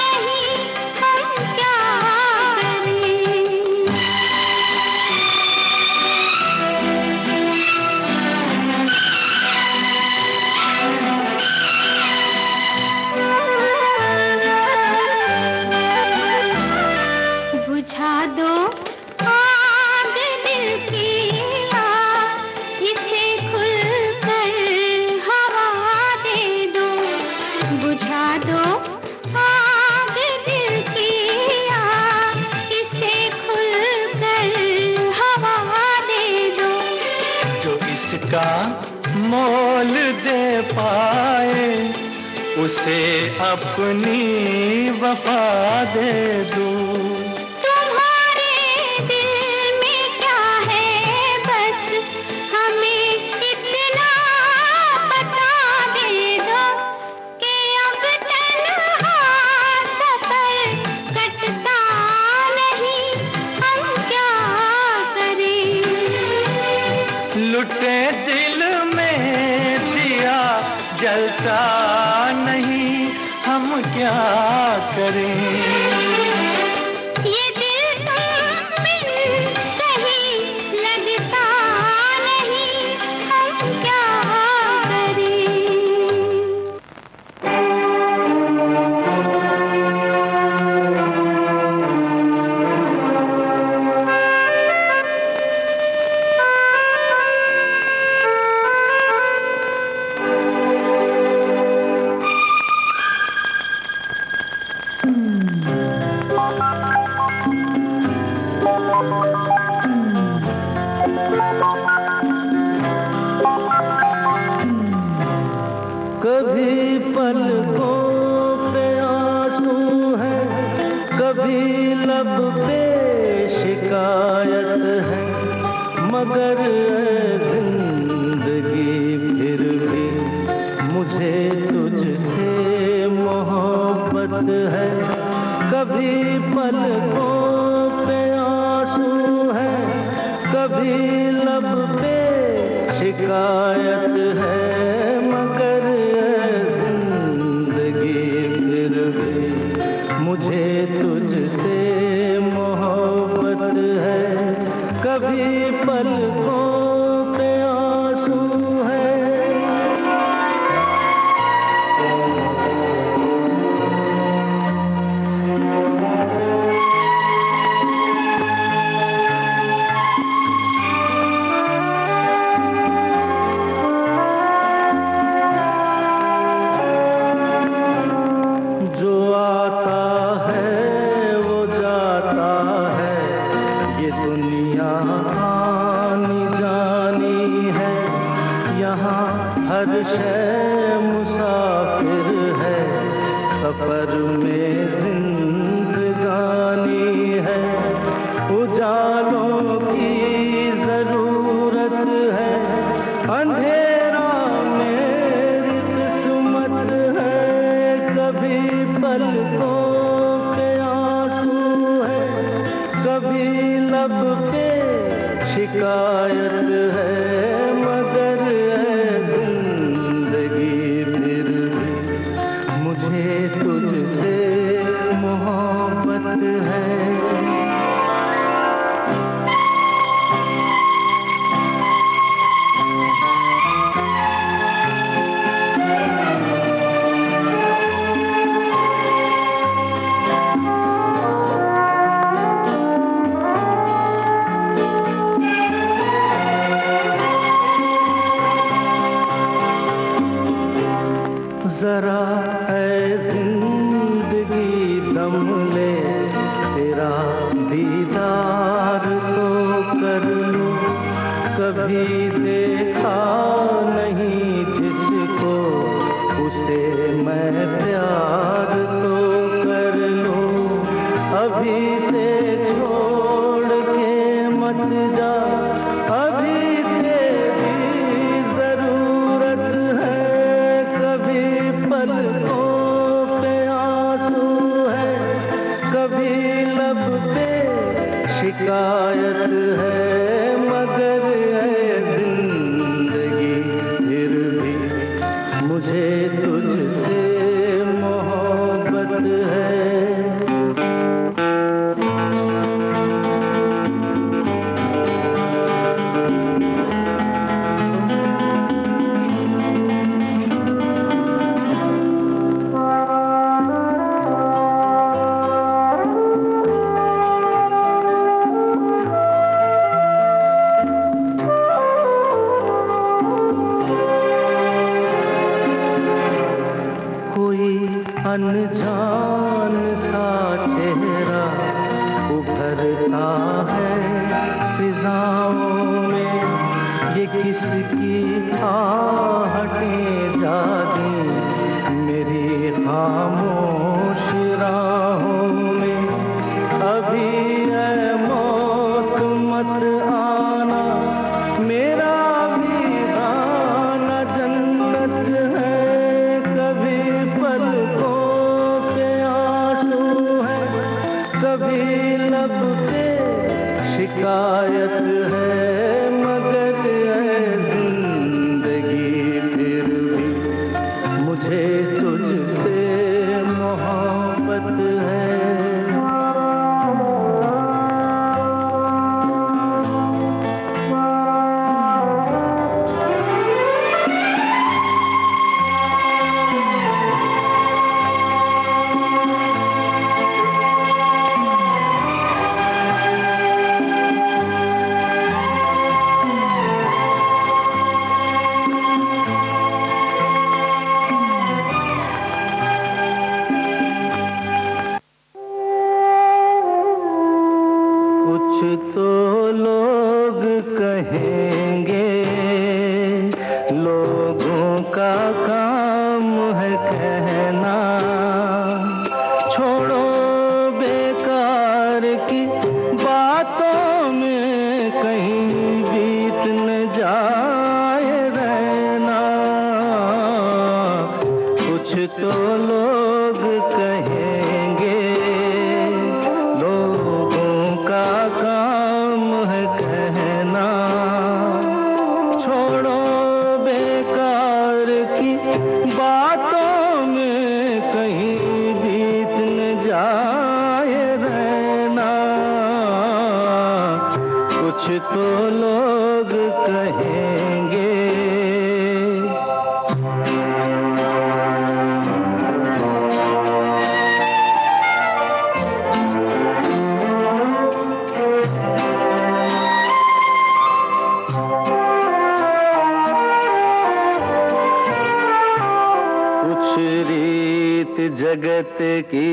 नहीं, हम क्या करें? बुझा दो आग दिल की, इसे खुलकर हवा दे दो, बुझा दो आग दिल की, इसे खुलकर हवा दे दो, जो इसका मोल दे पाए उसे अपनी वफा दे दो। तुम्हारे दिल में क्या है बस हमें इतना बता दे दो, कि अब तन्हा सफर कटता नहीं, हम क्या करें? लुटे दिल में दिया जलता नहीं, हम क्या करें? ये दिल तुम बिन कहीं लगता नहीं, हम क्या करें? पलकों पे आंसू है, कभी लब पे शिकायत है, मगर जिंदगी फिर भी मुझे तुझसे मोहब्बत है। कभी पलकों पे आंसू है, कभी लब पे शिकायत है, मगर जिंदगी फिर भी मुझे तुझसे मोहब्बत है। कभी पलकों पे आंसू है। जो आता है वो जाता है, ये दुनिया आनी जानी है। यहाँ हर शय मुसाफिर है, सफर में जिंदगानी है। उजालों की जरूरत है, अंधेरा मेरी किस्मत है। कभी पलकों पे आंसू है, कभी लब पे शिकायत है, मगर जिंदगी फिर भी मुझे तुझसे मोहब्बत है। जरा है जिंदगी दम ले, तेरा दीदार तो कर लूं। कभी देखा नहीं जिसको, उसे मैं प्यार तो कर लूं। अभी से छोड़ के मत जा, अभी तेरी जरूरत है। कभी पलकों पे आंसू है, कभी लब पे शिकायत है, मगर जिंदगी फिर भी मुझे तुझसे मोहब्बत है। अनजान सा चेहरा उभरता है फिजाओं में, ये किसकी आहटें जागी मेरी खामोश राहों में। अभी है मौत मत आना, मेरा वीराना जन्नत है। कभी पलकों पे आंसू है, कभी लब पे शिकायत है, मगर जिंदगी फिर भी मुझे तुझसे मोहब्बत है। लोग कहेंगे, लोगों का काम है कहना। छोड़ो बेकार की बातों में कहीं बीत न जाए रहना। कुछ तो लोग कहेंगे। जगत की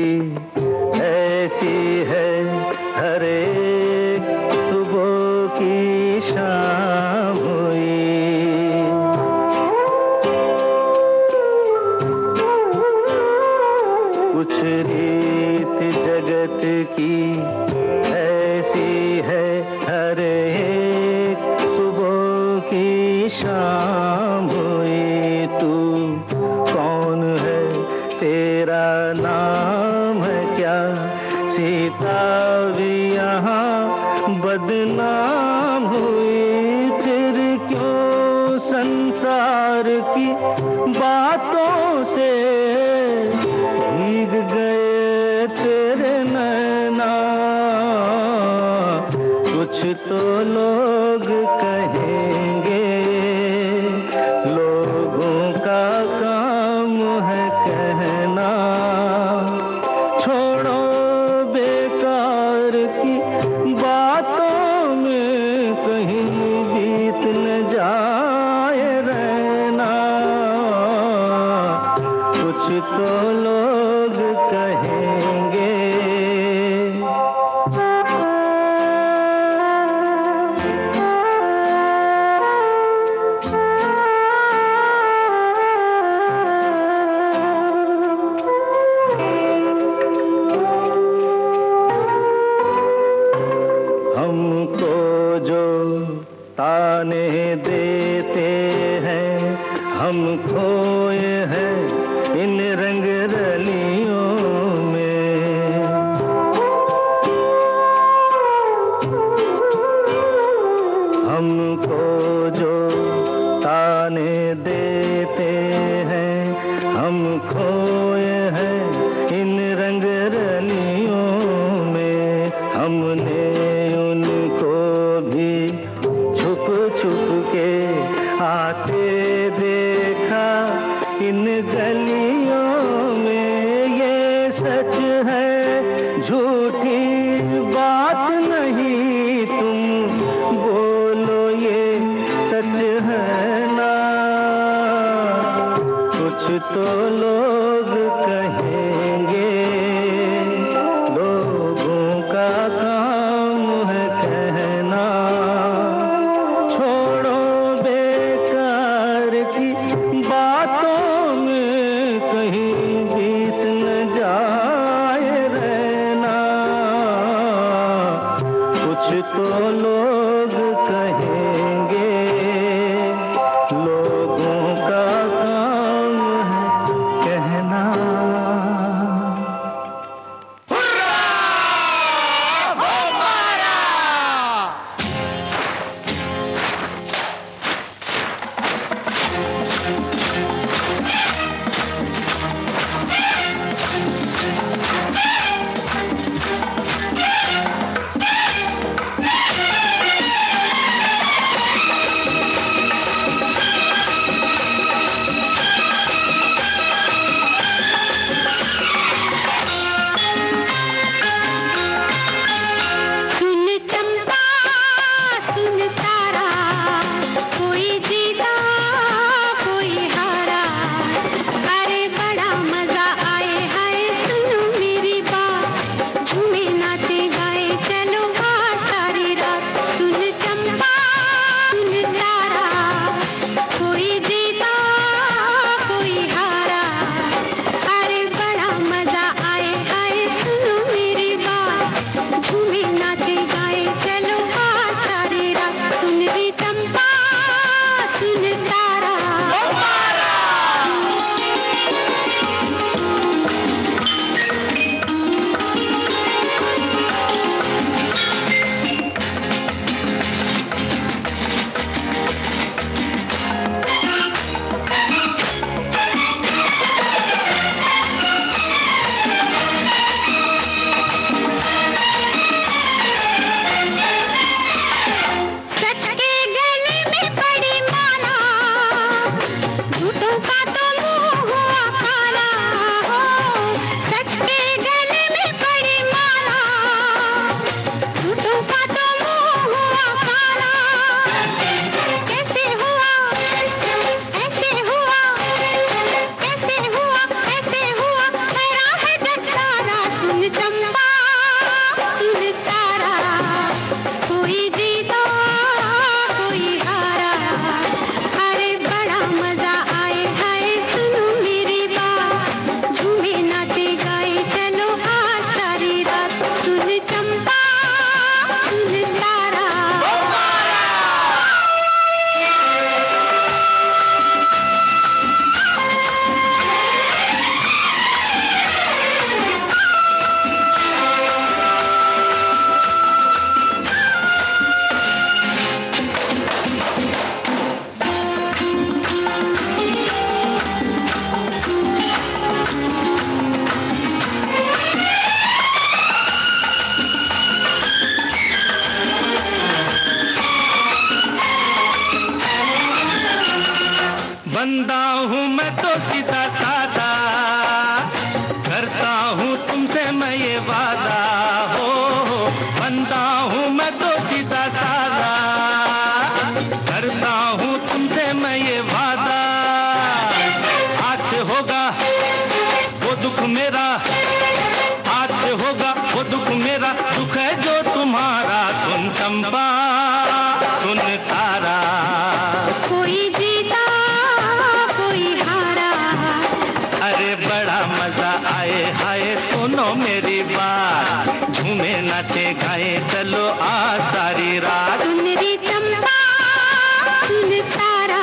ऐसी है, हर एक सुबह की शाम हुई। कुछ रीत जगत की ऐसी है, हर एक सुबह की शाम हुई। तू कौन है, तेरा नाम है क्या? सीता भी यहाँ बदनाम हुई। फिर क्यों संसार की बातों से भीग गए तेरे नैना? कुछ तो लोग कहेंगे, लोगों का काम है कहना। छोड़ो बेकार की बातों में कहीं बीत न जाए रहना। कुछ तो लोग कहेंगे। हमको जो ताने देते हैं, हम खोए हैं इन रंग रलियों में। हमको जो ताने देते हैं, हम खोए हैं इन रंग रलियों में। हमने उनको भी छुप छुप के आते देखा इन गलियों में। ये सच है, झूठी बात नहीं, तुम बोलो ये सच है ना? कुछ तो लोग कहेंगे, दुख मेरा, आज से होगा वो दुख मेरा, दुख है जो तुम्हारा। सुन चंपा सुन तारा, कोई जीता कोई हारा, अरे बड़ा मजा आए हाय सुनो मेरी बात, झूमे नाचे गाए चलो आ सारी रात। सुन रे चंपा सुन तारा,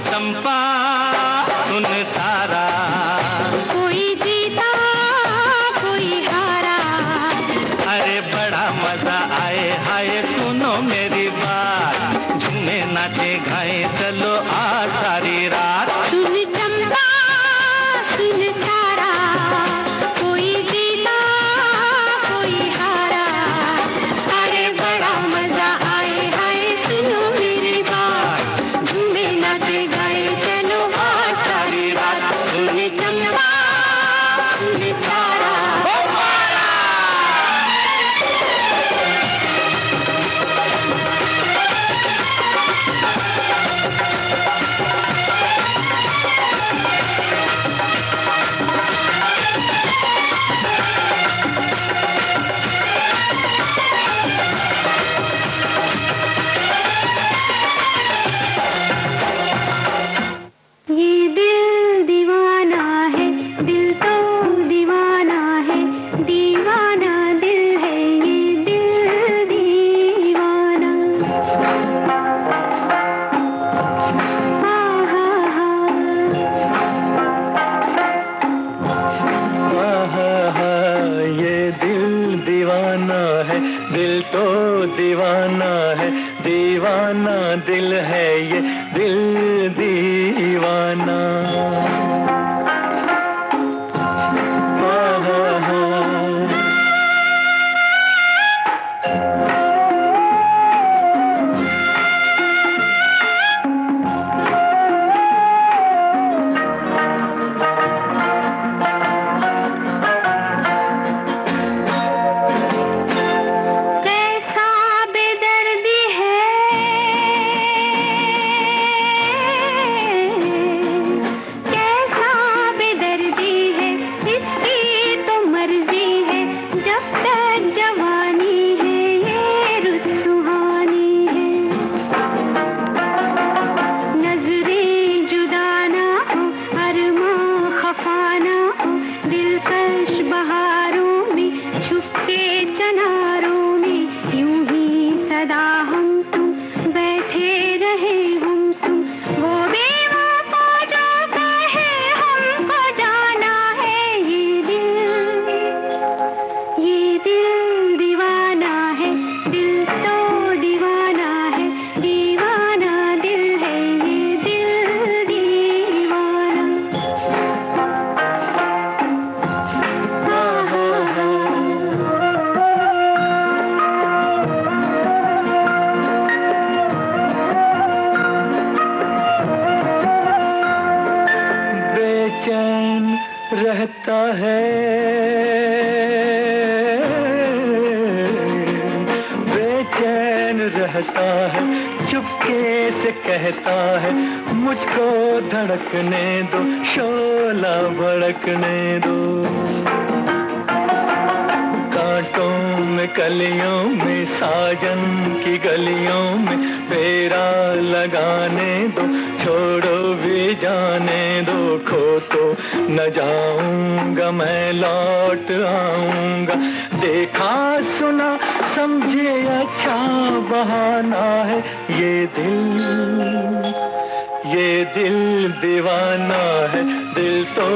चंपा सुन तारा, कोई जीता कोई हारा, अरे बड़ा मजा आए हाय सुनो मेरी बात, झूमे नाचे गाए चलो आ सारी रात। सुन चंपा सुन तारा, कोई जीता कोई हारा, अरे बड़ा मजा आए हाय सुनो मेरी बात, झूमे नाचे गाए चलो आ सारी रात। सुन चंपा सुन तारा, ये दिल दीवाना है, दिल तो दीवाना है, दीवाना दिल है, ये दिल दीवाना। ये दिल दीवाना है, दिल तो दीवाना है, दीवाना दिल है ये दिल दीवाना। कैसा बेदर्दी है, कैसा बेदर्दी है, इसकी तो मर्जी है, जब तक जवानी है ये रुत सुहानी है। नजरें जुदा ना हो, अरमां खफा ना हो, दिलकश बहारों में, छुपके चनारों में, यूं ही सदा हम तुम बैठे रहे गुमसुम, वो बेवफा जो कहे हमको जाना है। ये दिल दीवाना है, दिल तो दीवाना है, दीवाना दिल है, ये दिल दीवाना। बेचैन रहता है, बेचैन रहता है, चुपके से कहता है, मुझको धड़कने दो, शोला भड़कने दो। कांटों में कलियों में, साजन की गलियों में, फेरा लगाने दो, छोड़ो भी जाने दो, खो तो न जाऊंगा मैं, लौट आऊंगा। देखा सुना समझे अच्छा बहाना है, ये दिल दीवाना है, दिल तो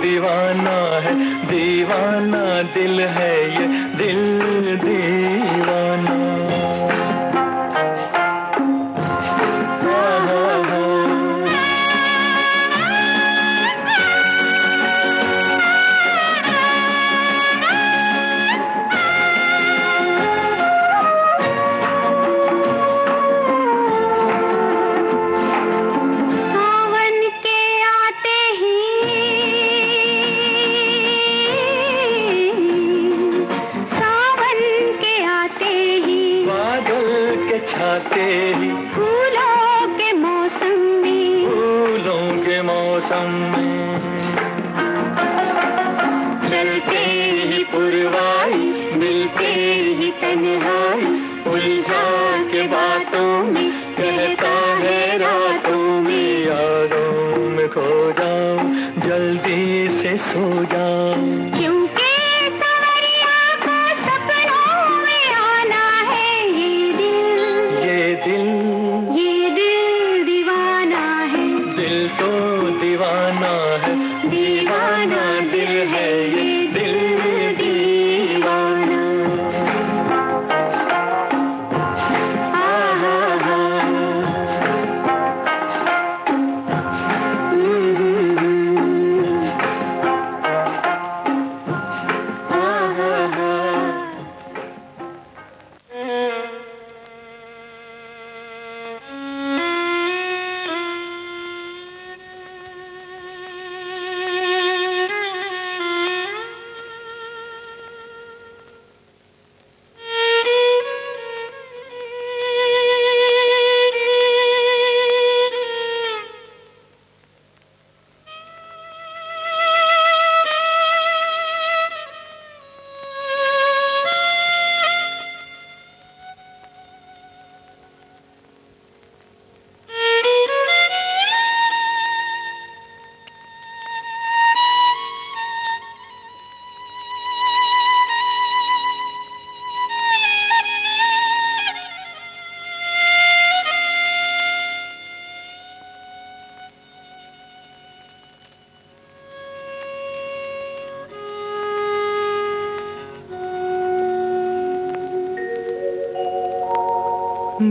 दीवाना है, दीवाना दिल है ये दिल दीवाना। फूलों के मौसम में, फूलों के मौसम में चलते ही पुरवाई, मिलते ही तन्हाई, उलझा के बातों में कहता है रातों में, यादों में खो जाऊं, जल्दी से सो जाऊं। क्योंकि सवरिया को सपनों में आना है, ये दिल दीवाना है, दिल तो दीवाना है, दीवाना दिल है ये दिल दीवाना।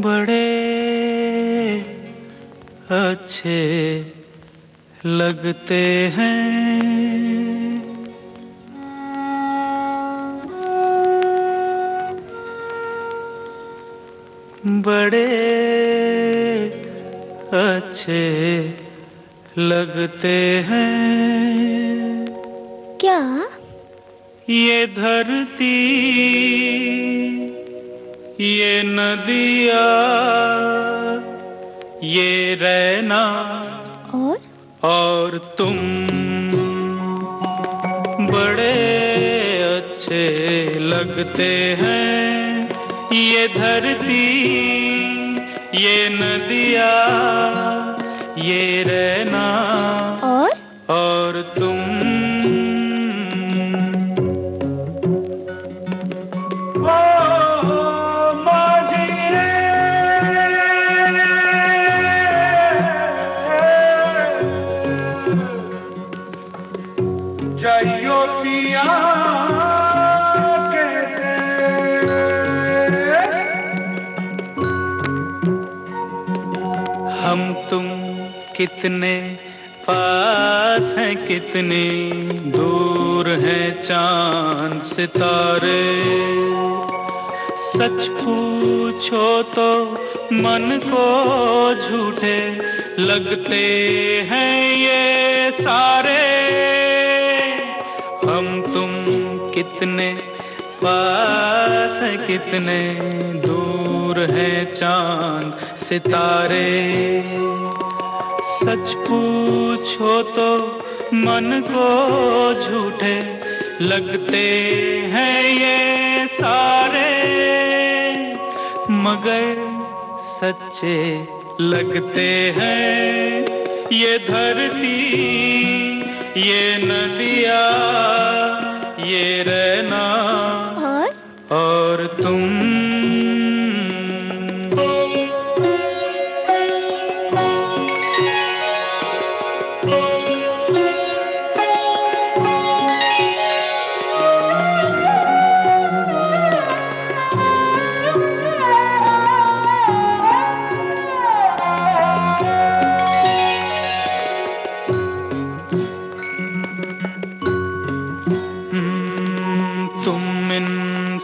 बड़े अच्छे लगते हैं बड़े अच्छे लगते हैं। क्या? ये धरती, ये नदियाँ, ये रहना और तुम बड़े अच्छे लगते हैं। ये धरती, ये नदियाँ, ये रहना और तुम जाइयो पिया कहते हम तुम कितने पास हैं, कितनी दूर हैं चांद सितारे। सच पूछो तो मन को झूठे लगते हैं ये सारे। हम तुम कितने पास हैं, कितने दूर हैं चांद सितारे। सच पूछो तो मन को झूठे लगते हैं ये सारे, मगर सच्चे लगते हैं ये धरती, ये नदियाँ, ये रहना और तुम।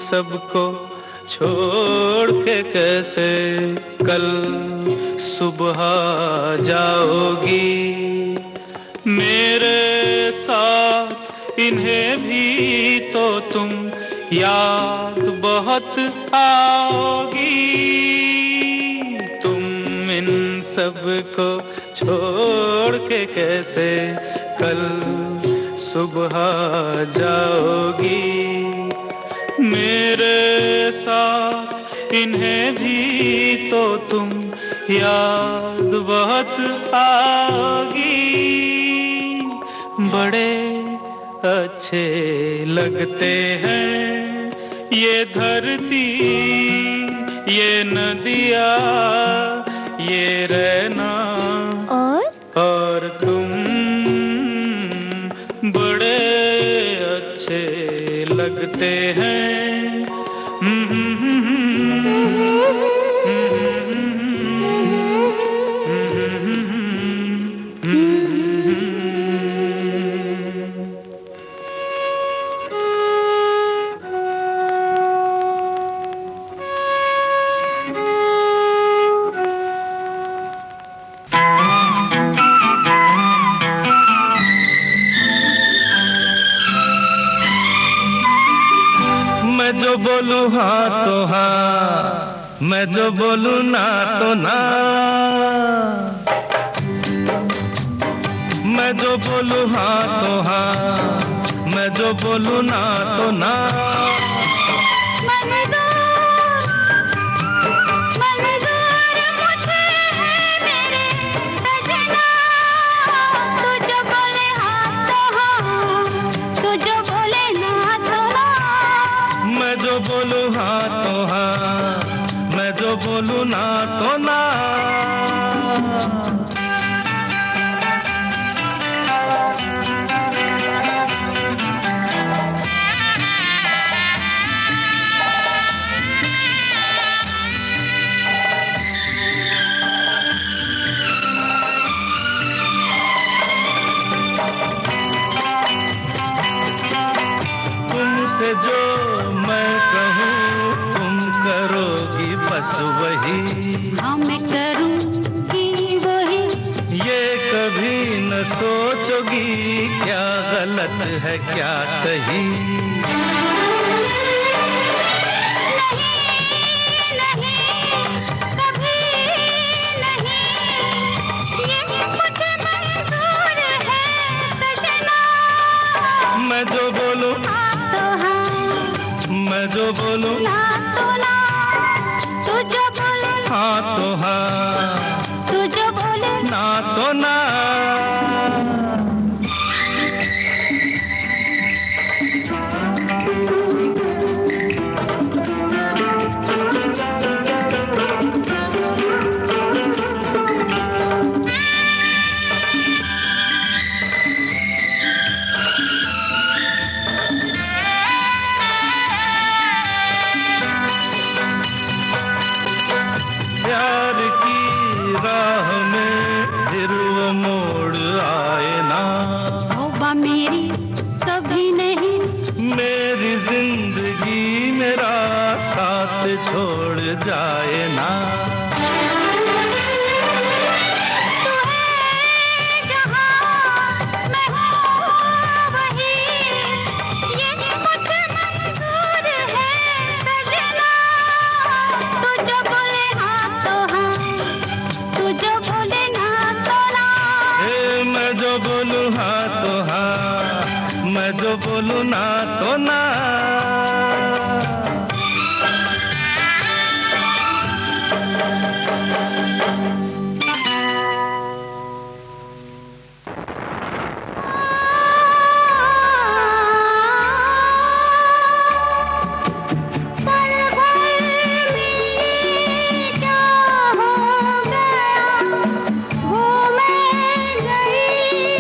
सबको छोड़ के कैसे कल सुबह जाओगी मेरे साथ, इन्हें भी तो तुम याद बहुत आओगी। तुम इन सबको छोड़ के कैसे कल सुबह जाओगी मेरे साथ, इन्हें भी तो तुम याद बहुत आओगी। बड़े अच्छे लगते हैं ये धरती, ये नदिया, ये रहना और तुम बड़े अच्छे लगते हैं। मैं जो बोलूं हाँ तो हाँ, मैं जो बोलूं ना तो ना। मैं जो बोलूं हाँ तो हाँ, मैं जो बोलूं ना तो ना। मैं जो बोलूं हाँ तो हाँ, मैं जो बोलूं ना तो ना। तुमसे जो मैं कहूँ तुम करोगी बस वही। हाँ मैं करूँगी वही। ये कभी न सोचोगी क्या गलत है क्या सही। मैं जो बोलूं मैं जो बोलूं ना तो ना, तू जो बोले हाँ तो हाँ, तू जो बोले ना तो ना। प्यार की राह में फिर वो मोड़ आए ना। तौबा मेरी कभी नहीं, मेरी जिंदगी मेरा साथ छोड़ जाए ना। तू है जहाँ मैं हूँ वही, ये मुझे मंजूर है सजना। तू जो बोले हाँ तो हाँ, तू जो बोले ना तो ना। मैं जो बोलूं हाँ तो हाँ, मैं जो बोलूं ना तो ना। वो मैं गई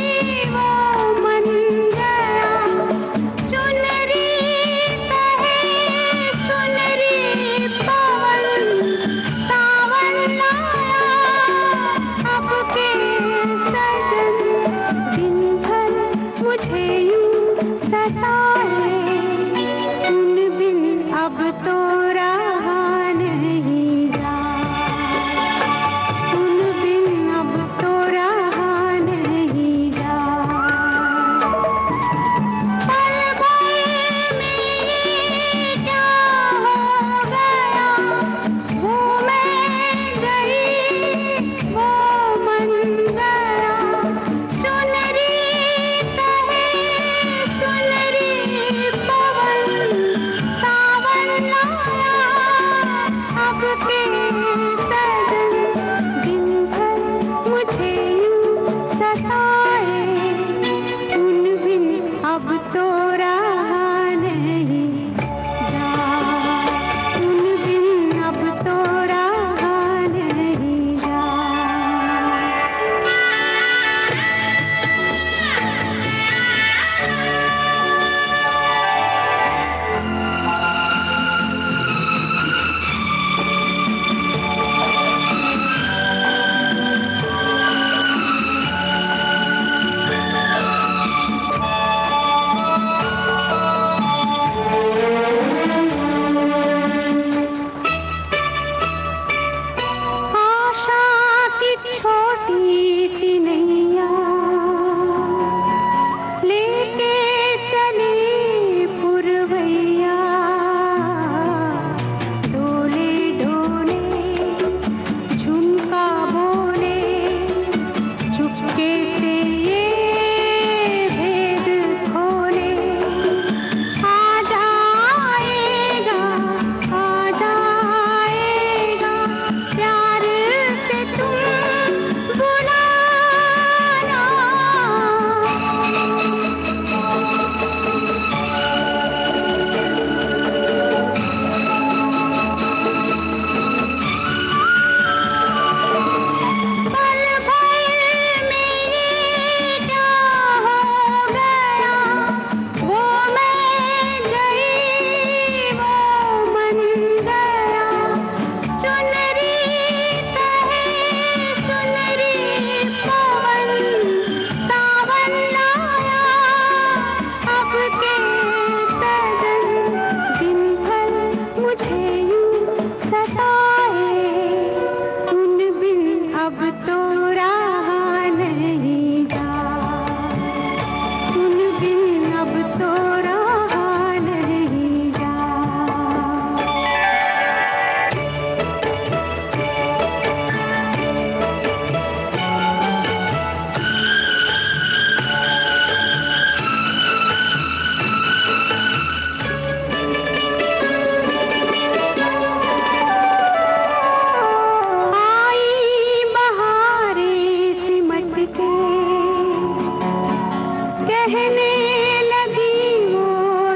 कहने लगी वो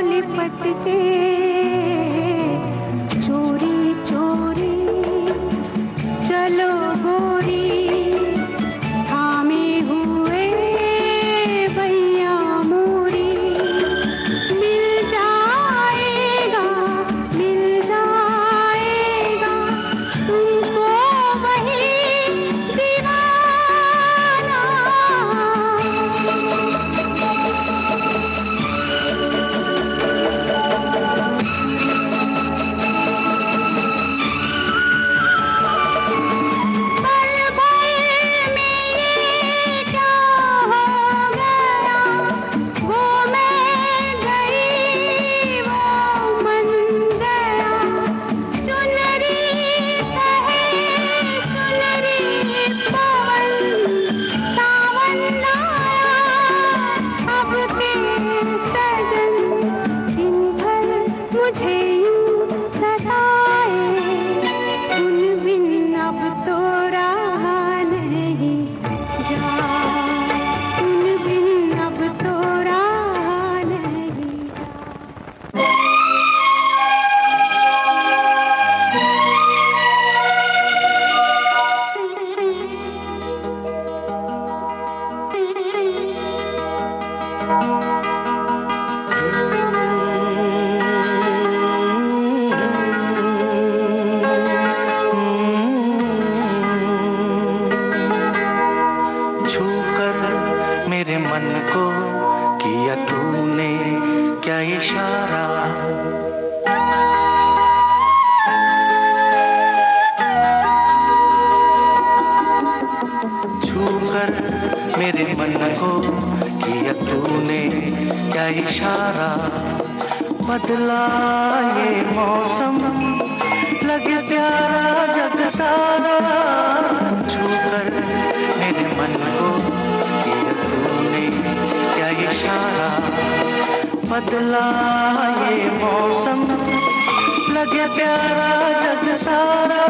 लिपट के, चोरी चोरी चलो गोरी, थामे हुए भैया मोरी। मिल जाएगा तुमको वही दीवाना। मुझे यूं सताए, उन बिन अब तो रहा नहीं जाए, उन बिन अब तो रहा नहीं। मेरे मन को किया तूने क्या इशारा, छूकर मेरे मन को किया तूने क्या इशारा। बदला ये मौसम लगे प्यारा जग सारा, छूकर मेरे मन को किया तूने क्या इशारा। बदला ये मौसम लगे प्यारा जग सारा,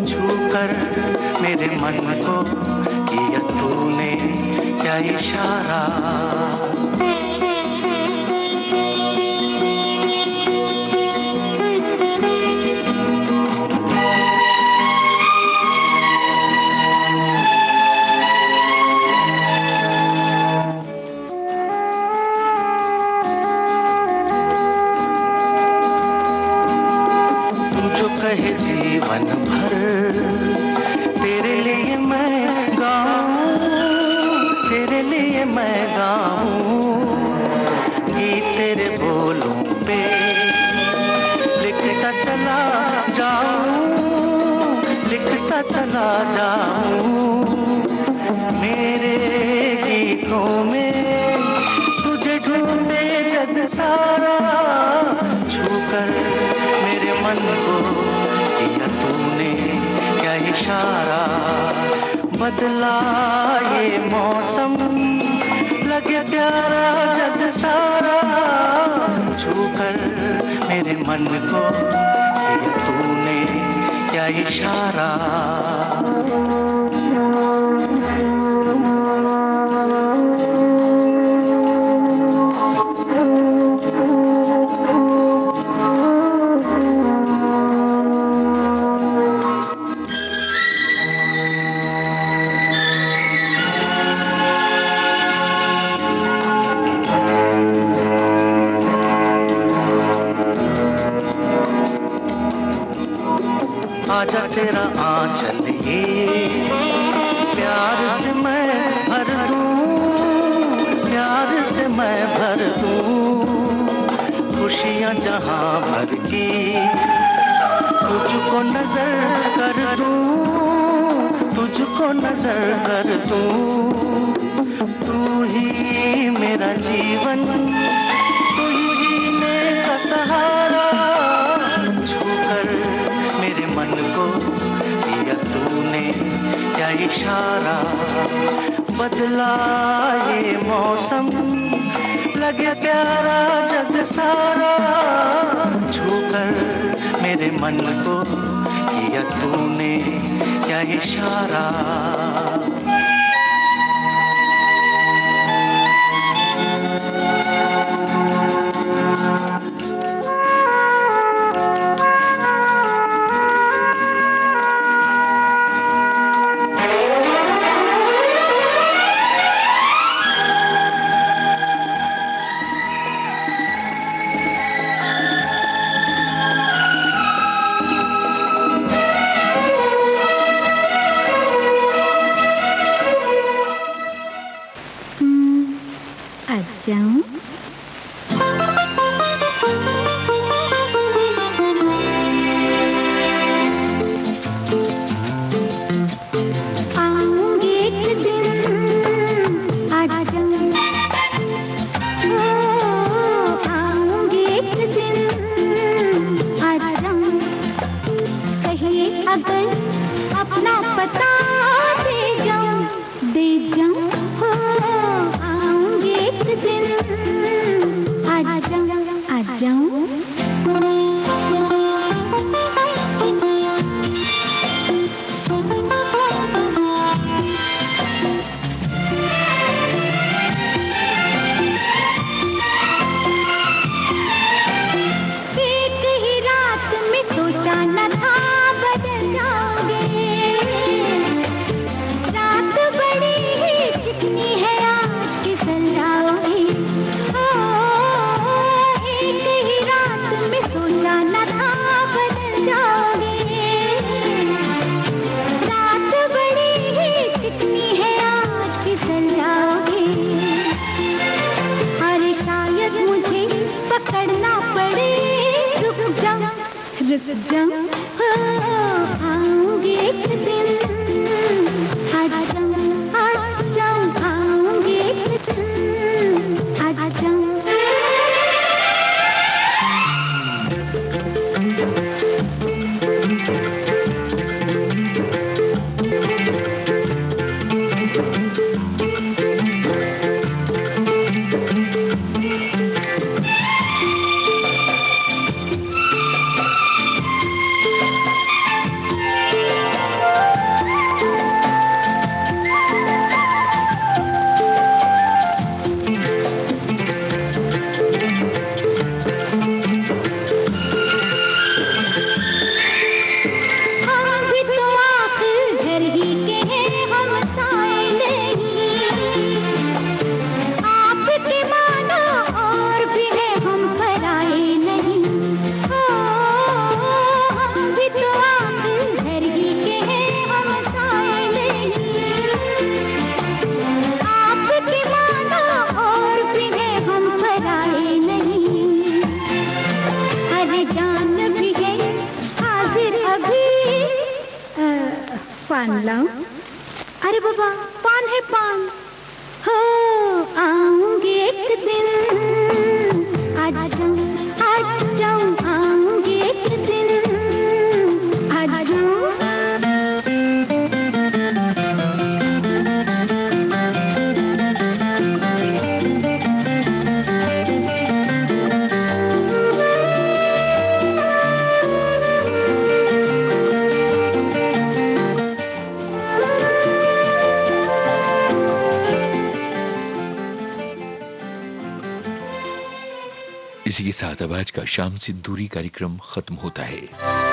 छूकर मेरे मन को किया तूने क्या इशारा। कहे जीवन भर तेरे लिए मैं गाऊं, तेरे लिए मैं गाऊं, गीत तेरे बोलों पे लिखता चला जाऊं, लिखता चला जाऊं। मेरे गीतों में तुझे ढूंढे जग सारा, छूकर मेरे मन को किया तूने क्या इशारा। बदला ये मौसम लगे प्यारा जग सारा, छूकर मेरे मन को किया तूने क्या इशारा। आजा तेरा आंचल ये प्यार से मैं भर दूं, प्यार से मैं भर दूं। खुशियाँ जहाँ भर की तुझको नजर कर दूं, तुझको नजर कर दूं। तू ही मेरा जीवन, तू ही जीने का सहारा, छूकर मेरे मन को किया तूने क्या इशारा। बदला ये मौसम लगे प्यारा जग सारा, छूकर मेरे मन को किया तूने क्या इशारा। आ जाऊं? आऊंगी एक दिन, आ जाऊं। आऊंगी एक दिन, आ जाऊं। कहिए अगर अपना पता दे जाऊं, दे जाऊं। आऊंगी एक दिन, आ जाऊं, आ जाऊं। एक ही रात में सोचा न था बदल जाओगे। रात बड़ी ही चिकनी है, आज फिसल जाओगे। एक ही रात में सोचा न था बदल जाओगे। रात बड़ी ही चिकनी है, आज फिसल जाओगे। अरे शायद मुझे पकड़ना पड़े, रुक जाऊं, रुक जाऊं। आऊंगी एक दिन, आ जाऊं, आ जाऊं। आऊंगी एक दिन, आ जाऊं। हम भी तो आखिर घर ही के हैं, हम साए नहीं। आपकी मानो और भी है, हम पराए नहीं। हम भी तो आखिर घर ही के हैं, हम साए नहीं। आपकी मानो और भी है, हम पराए नहीं। अरे जान भी है हाजिर अभी, पान लाऊं? अरे बाबा, पान है पान। हो आऊंगी एक दिन, आ जाऊं, आ जाऊं। आऊंगी एक दिन, आ जाऊं। इसी के साथ अब आज का शाम सिंदूरी कार्यक्रम खत्म होता है।